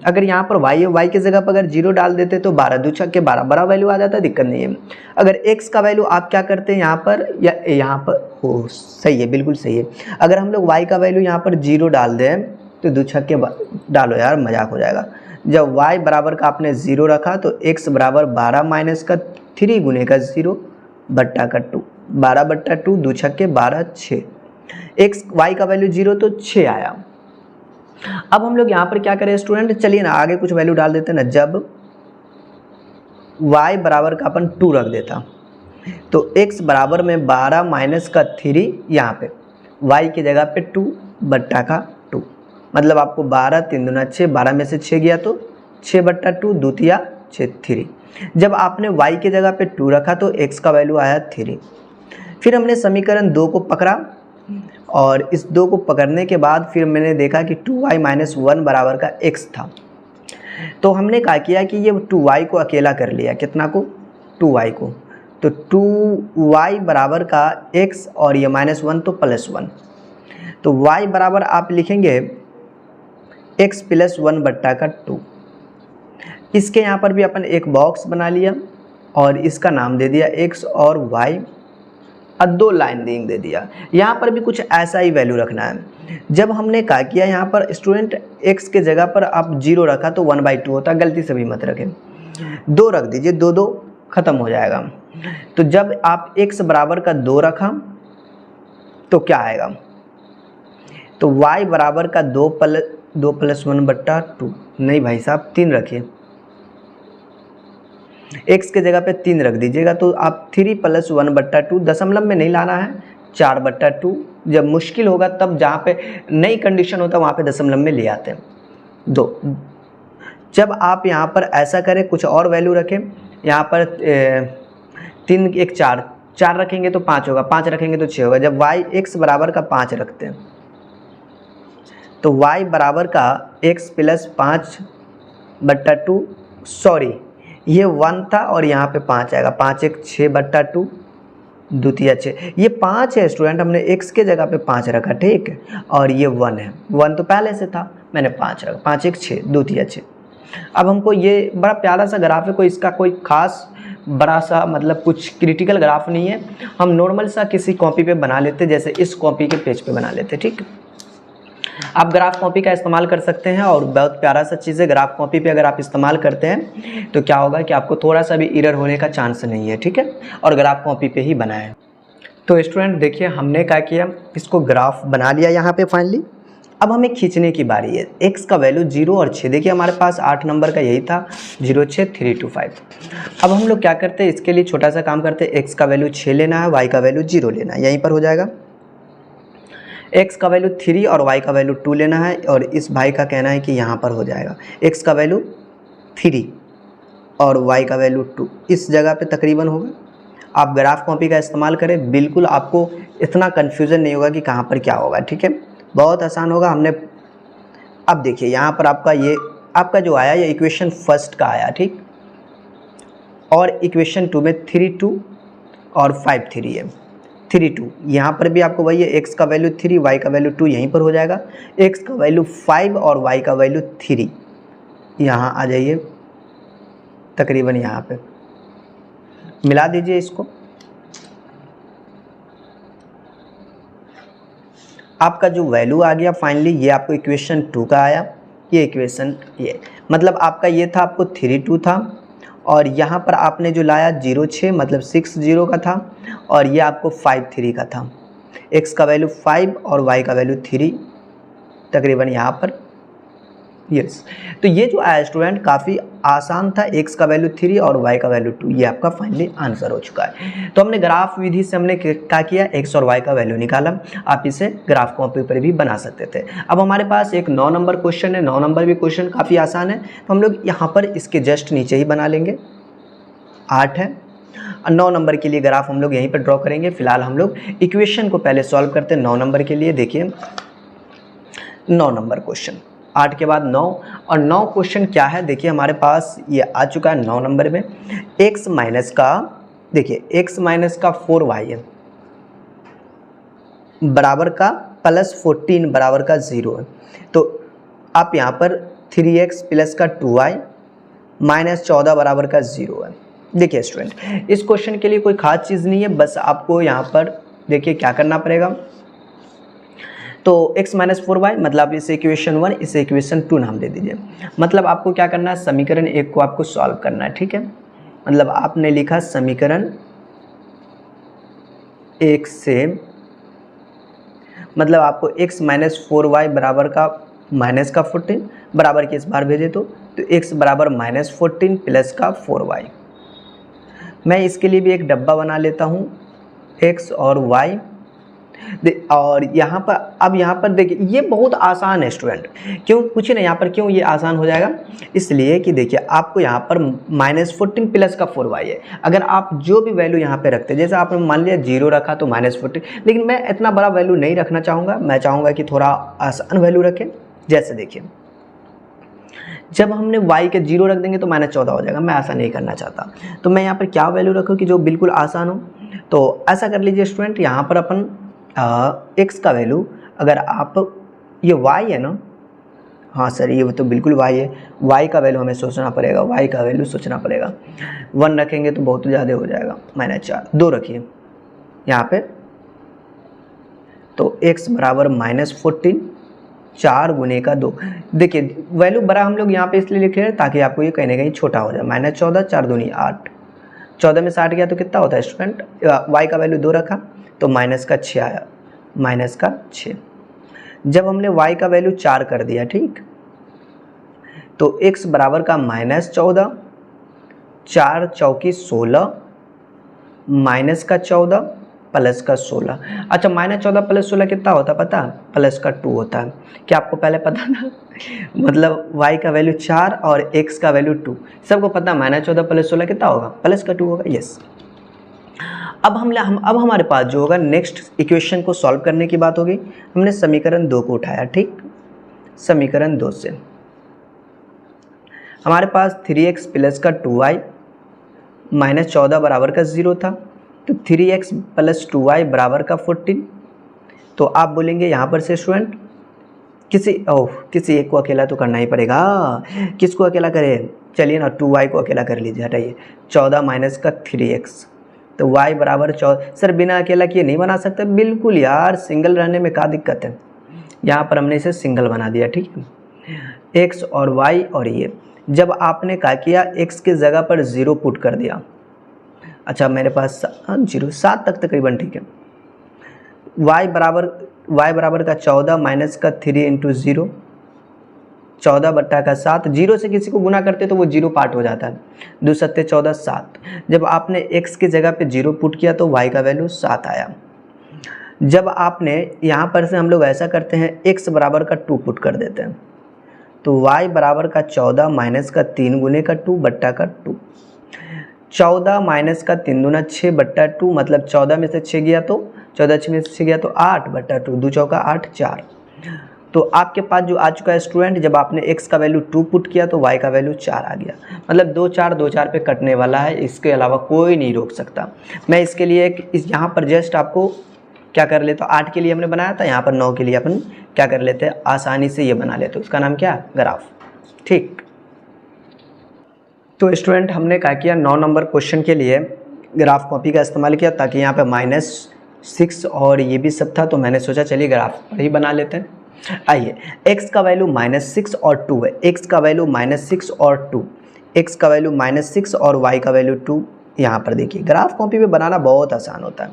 अगर यहाँ पर y है, y के जगह पर अगर 0 डाल देते तो 12 दो छक्के 12, बड़ा वैल्यू आ जाता है, दिक्कत नहीं है। अगर x का वैल्यू आप क्या करते हैं यहाँ पर, या यहाँ पर हो, सही है, बिल्कुल सही है। अगर हम लोग y का वैल्यू यहाँ पर 0 डाल दें तो दो छक्के डालो यार, मजाक हो जाएगा। जब y बराबर का आपने 0 रखा तो x बराबर 12 माइनस का 3 गुने का 0 बट्टा का 2, 12 बट्टा 2, दो छक्के 12, 6। x y का वैल्यू 0 तो 6 आया। अब हम लोग यहाँ पर क्या करें स्टूडेंट, चलिए ना आगे कुछ वैल्यू डाल देते हैं ना। जब y बराबर का अपन 2 रख देता तो x बराबर में 12 माइनस का 3, यहाँ पे y की जगह पे 2 बट्टा का 2, मतलब आपको 12 3 दूना 6, 12 में से 6 गया तो 6 बट्टा 2, द्वितीया 6, 3। जब आपने y की जगह पे 2 रखा तो x का वैल्यू आया 3। फिर हमने समीकरण 2 को पकड़ा और इस 2 को पकड़ने के बाद फिर मैंने देखा कि 2y माइनस 1 बराबर का x था, तो हमने क्या किया कि ये 2y को अकेला कर लिया, कितना को 2y को, तो 2y बराबर का x और ये माइनस 1 तो प्लस 1, तो y बराबर आप लिखेंगे x प्लस 1 बट्टा का 2। इसके यहाँ पर भी अपन एक बॉक्स बना लिया और इसका नाम दे दिया x और y और 2 लाइन दे दिया। यहाँ पर भी कुछ ऐसा ही वैल्यू रखना है। जब हमने क्या किया यहाँ पर स्टूडेंट x के जगह पर आप 0 रखा तो 1/2 होता, गलती से भी मत रखें, 2 रख दीजिए, 2 2 खत्म हो जाएगा। तो जब आप x बराबर का 2 रखा तो क्या आएगा, तो y बराबर का 2 प्लस 1 बट्टा 2, नहीं भाई साहब 3 रखिए, x के जगह पे 3 रख दीजिएगा तो आप 3 प्लस 1 बट्टा 2, दशमलव में नहीं लाना है, 4 बट्टा 2। जब मुश्किल होगा तब जहाँ पे नई कंडीशन होता है वहाँ पे दशमलव में ले आते हैं 2। जब आप यहाँ पर ऐसा करें, कुछ और वैल्यू रखें, यहाँ पर 3 1 4, 4 रखेंगे तो 5 होगा, 5 रखेंगे तो 6 होगा। जब y x बराबर का 5 रखते हैं तो y बराबर का x प्लस 5 बट्टा 2, सॉरी ये 1 था और यहाँ पे 5 आएगा, 5 1 6 बट्टा 2, द्वितीय 6, ये 5 है स्टूडेंट, हमने x के जगह पे 5 रखा, ठीक है, और ये 1 है, 1 तो पहले से था, मैंने 5 रखा, 5 1 6, द्वितीय 6। अब हमको ये बड़ा प्यारा सा ग्राफ है, कोई इसका कोई खास बड़ा सा मतलब कुछ क्रिटिकल ग्राफ नहीं है, हम नॉर्मल सा किसी कॉपी पे बना लेते, जैसे इस कॉपी के पेज पे बना लेते, ठीक है। आप ग्राफ कॉपी का इस्तेमाल कर सकते हैं और बहुत प्यारा सा चीज़ है, ग्राफ कॉपी पे अगर आप इस्तेमाल करते हैं तो क्या होगा कि आपको थोड़ा सा भी एरर होने का चांस नहीं है, ठीक है, और ग्राफ कॉपी पे ही बनाएं। तो स्टूडेंट देखिए हमने क्या किया, इसको ग्राफ बना लिया यहाँ पे फाइनली। अब हमें खींचने की बारी है, x का वैल्यू 0 और 6, देखिए हमारे पास 8 नंबर का यही था, 0 6 3 2 5। अब हम लोग क्या करते हैं, इसके लिए छोटा सा काम करते हैं, x का वैल्यू 6 लेना है, y का वैल्यू 0 लेना है, यहीं पर हो जाएगा। x का वैल्यू 3 और y का वैल्यू 2 लेना है, और इस भाई का कहना है कि यहाँ पर हो जाएगा x का वैल्यू 3 और y का वैल्यू 2, इस जगह पे तकरीबन होगा। आप ग्राफ कॉपी का इस्तेमाल करें, बिल्कुल आपको इतना कन्फ्यूज़न नहीं होगा कि कहाँ पर क्या होगा, ठीक है, बहुत आसान होगा। हमने अब देखिए यहाँ पर आपका ये आपका जो आया ये इक्वेशन फर्स्ट का आया, ठीक, और इक्वेशन 2 में 3 2 और 5 3 है, 3 2, यहाँ पर भी आपको वही है, x का वैल्यू 3 y का वैल्यू 2 यहीं पर हो जाएगा, x का वैल्यू 5 और y का वैल्यू 3 यहाँ आ जाइए, तकरीबन यहाँ पे मिला दीजिए इसको, आपका जो वैल्यू आ गया फाइनली, ये आपको इक्वेशन 2 का आया, ये इक्वेशन ये मतलब आपका ये था, आपको 3 2 था, और यहाँ पर आपने जो लाया 0 6 मतलब 6 0 का था, और ये आपको 5 3 का था। x का वैल्यू 5 और y का वैल्यू 3 तकरीबन यहाँ पर यस। तो ये जो आया स्टूडेंट काफ़ी आसान था, x का वैल्यू 3 और y का वैल्यू 2, ये आपका फाइनली आंसर हो चुका है। तो हमने ग्राफ विधि से हमने क्या किया, x और y का वैल्यू निकाला। आप इसे ग्राफ कॉपी पर भी बना सकते थे। अब हमारे पास एक 9 नंबर क्वेश्चन है, 9 नंबर भी क्वेश्चन काफ़ी आसान है, तो हम लोग यहाँ पर इसके जस्ट नीचे ही बना लेंगे। 8 है, 9 नंबर के लिए ग्राफ हम लोग यहीं पर ड्रॉ करेंगे। फिलहाल हम लोग इक्वेशन को पहले सॉल्व करते हैं 9 नंबर के लिए। देखिए 9 नंबर क्वेश्चन, 8 के बाद 9, और 9 क्वेश्चन क्या है, देखिए हमारे पास ये आ चुका है 9 नंबर में। x माइनस का, देखिए x माइनस का 4y है बराबर का प्लस 14 बराबर का 0 है। तो आप यहाँ पर 3x प्लस का 2y माइनस 14 बराबर का 0 है। देखिए स्टूडेंट, इस क्वेश्चन के लिए कोई खास चीज़ नहीं है, बस आपको यहाँ पर देखिए क्या करना पड़ेगा। तो x माइनस 4y मतलब इसे इक्वेशन 1, इसे इक्वेशन 2 नाम दे दीजिए। मतलब आपको क्या करना है, समीकरण 1 को आपको सॉल्व करना है, ठीक है। मतलब आपने लिखा समीकरण 1 से, मतलब आपको x माइनस 4y बराबर का माइनस का 14 बराबर के इस बार भेजे तो x बराबर माइनस 14 प्लस का 4y। मैं इसके लिए भी एक डब्बा बना लेता हूँ, x और y। और यहाँ पर, अब यहाँ पर देखिए ये बहुत आसान है स्टूडेंट, क्यों पूछे ना यहाँ पर क्यों ये आसान हो जाएगा, इसलिए कि देखिए आपको यहाँ पर माइनस 14 प्लस का 4y है। अगर आप जो भी वैल्यू यहाँ पे रखते हैं, जैसे आपने मान लिया 0 रखा तो माइनस 14, लेकिन मैं इतना बड़ा वैल्यू नहीं रखना चाहूँगा, मैं चाहूँगा कि थोड़ा आसान वैल्यू रखें। जैसे देखिए जब हमने y के 0 रख देंगे तो माइनस 14 हो जाएगा, मैं ऐसा नहीं करना चाहता। तो मैं यहाँ पर क्या वैल्यू रखूँ कि जो बिल्कुल आसान हो। तो ऐसा कर लीजिए स्टूडेंट, यहाँ पर अपन x का वैल्यू, अगर आप, ये y है ना, हाँ सर ये तो बिल्कुल y है, y का वैल्यू हमें सोचना पड़ेगा, y का वैल्यू सोचना पड़ेगा। 1 रखेंगे तो बहुत ज़्यादा हो जाएगा, माइनस 4, 2 रखिए यहाँ पे। तो x बराबर माइनस 14, 4 गुने का 2। देखिए वैल्यू बड़ा हम लोग यहाँ पे इसलिए लिख रहे हैं ताकि आपको ये कहीं ना कहीं छोटा हो जाए। माइनस 14, 4 दूनी 8, 14 में 60 गया तो कितना होता है स्टूडेंट, y का वैल्यू 2 रखा तो माइनस का 6 आया, माइनस का 6। जब हमने y का वैल्यू 4 कर दिया, ठीक, तो x बराबर का माइनस 14, 4 चौकी 16, माइनस का 14 प्लस का 16। अच्छा माइनस 14 प्लस 16 कितना होता है पता, प्लस का 2 होता है। क्या आपको पहले पता था? मतलब y का वैल्यू 4 और x का वैल्यू 2, सबको पता माइनस 14 प्लस 16 कितना होगा, प्लस का 2 होगा। यस, अब हमारे पास जो होगा नेक्स्ट इक्वेशन को सॉल्व करने की बात होगी। हमने समीकरण 2 को उठाया, ठीक, समीकरण 2 से हमारे पास 3x प्लस का 2y माइनस 14 बराबर का 0 था, तो 3x प्लस 2y बराबर का 14। तो आप बोलेंगे यहाँ पर से स्टूडेंट किसी एक को अकेला तो करना ही पड़ेगा, किसको अकेला करें, चलिए ना 2y को अकेला कर लीजिए, हटाइए, 14 माइनस का 3x, तो y बराबर 14। सर बिना अकेला किए नहीं बना सकते, बिल्कुल यार, सिंगल रहने में क्या दिक्कत है, यहाँ पर हमने इसे सिंगल बना दिया, ठीक है। x और y, और ये जब आपने क्या किया, x की जगह पर 0 पुट कर दिया। अच्छा मेरे पास 0 7 तक तकरीबन, ठीक है। y बराबर का 14 माइनस का 3 इंटू 0, 14 बट्टा का 7, 0 से किसी को गुना करते तो वो 0 पार्ट हो जाता है, 2 सत्ते 14, 7। जब आपने x की जगह पे 0 पुट किया तो y का वैल्यू 7 आया। जब आपने यहाँ पर से हम लोग ऐसा करते हैं, x बराबर का 2 पुट कर देते हैं, तो y बराबर का 14 माइनस का 3 गुने का 2 बट्टा का 2, 14 माइनस का 3 दूना 6 बट्टा 2, मतलब 14 में से 6 गया तो 14 में से 6 गया तो 8 बट्टा 2, 2 चौका 8, 4। तो आपके पास जो आ चुका है स्टूडेंट, जब आपने x का वैल्यू 2 पुट किया तो y का वैल्यू 4 आ गया। मतलब 2 4 पे कटने वाला है, इसके अलावा कोई नहीं रोक सकता। मैं इसके लिए यहाँ पर जस्ट आपको क्या कर लेता हूँ, 8 के लिए हमने बनाया था, यहाँ पर 9 के लिए अपन क्या कर लेते हैं, आसानी से ये बना लेते हैं, उसका नाम क्या, ग्राफ, ठीक। तो स्टूडेंट हमने क्या किया, 9 नंबर क्वेश्चन के लिए ग्राफ कॉपी का इस्तेमाल किया, ताकि यहाँ पे -6 और ये भी सब था, तो मैंने सोचा चलिए ग्राफ पर ही बना लेते हैं। आइए, x का वैल्यू -6 और 2 है, x का वैल्यू -6 और 2, x का वैल्यू -6 और y का वैल्यू 2। यहाँ पर देखिए ग्राफ कॉपी पे बनाना बहुत आसान होता है।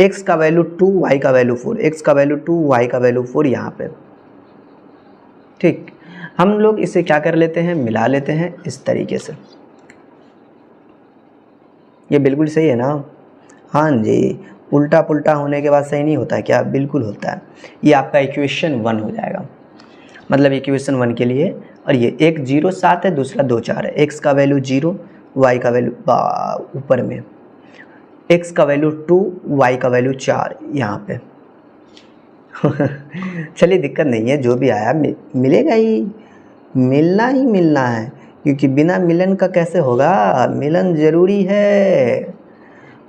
x का वैल्यू 2, y का वैल्यू 4, x का वैल्यू 2, y का वैल्यू 4, यहाँ पे ठीक, हम लोग इसे क्या कर लेते हैं, मिला लेते हैं इस तरीके से। ये बिल्कुल सही है ना? हाँ जी, उल्टा पुल्टा होने के बाद सही नहीं होता है क्या? बिल्कुल होता है। ये आपका इक्वेशन 1 हो जाएगा, मतलब इक्वेशन 1 के लिए। और ये एक 0 7 है, दूसरा 2 4 है। x का वैल्यू 0, y का वैल्यू ऊपर में, x का वैल्यू 2, y का वैल्यू 4 यहाँ पे। चलिए दिक्कत नहीं है, जो भी आया मिलेगा ही, मिलना ही मिलना है, क्योंकि बिना मिलन का कैसे होगा? मिलन ज़रूरी है,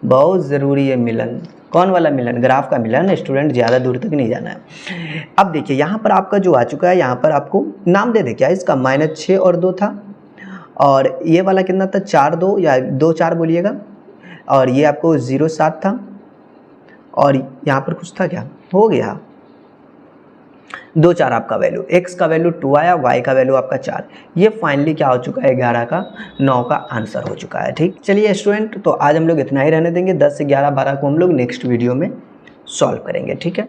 बहुत ज़रूरी है मिलन। कौन वाला मिलन? ग्राफ का मिलन। स्टूडेंट ज़्यादा दूर तक नहीं जाना है। अब देखिए यहाँ पर आपका जो आ चुका है, यहाँ पर आपको नाम दे दे क्या इसका, -6 और 2 था, और ये वाला कितना था, 4 2 या 2 4 बोलिएगा, और ये आपको 0 7 था, और यहाँ पर कुछ था क्या, हो गया 2 4 आपका वैल्यू, x का वैल्यू 2 आया, y का वैल्यू आपका 4। ये फाइनली क्या हो चुका है, 11 का 9 का आंसर हो चुका है। ठीक, चलिए स्टूडेंट, तो आज हम लोग इतना ही रहने देंगे। 10 से 11 12 को हम लोग नेक्स्ट वीडियो में सॉल्व करेंगे। ठीक है।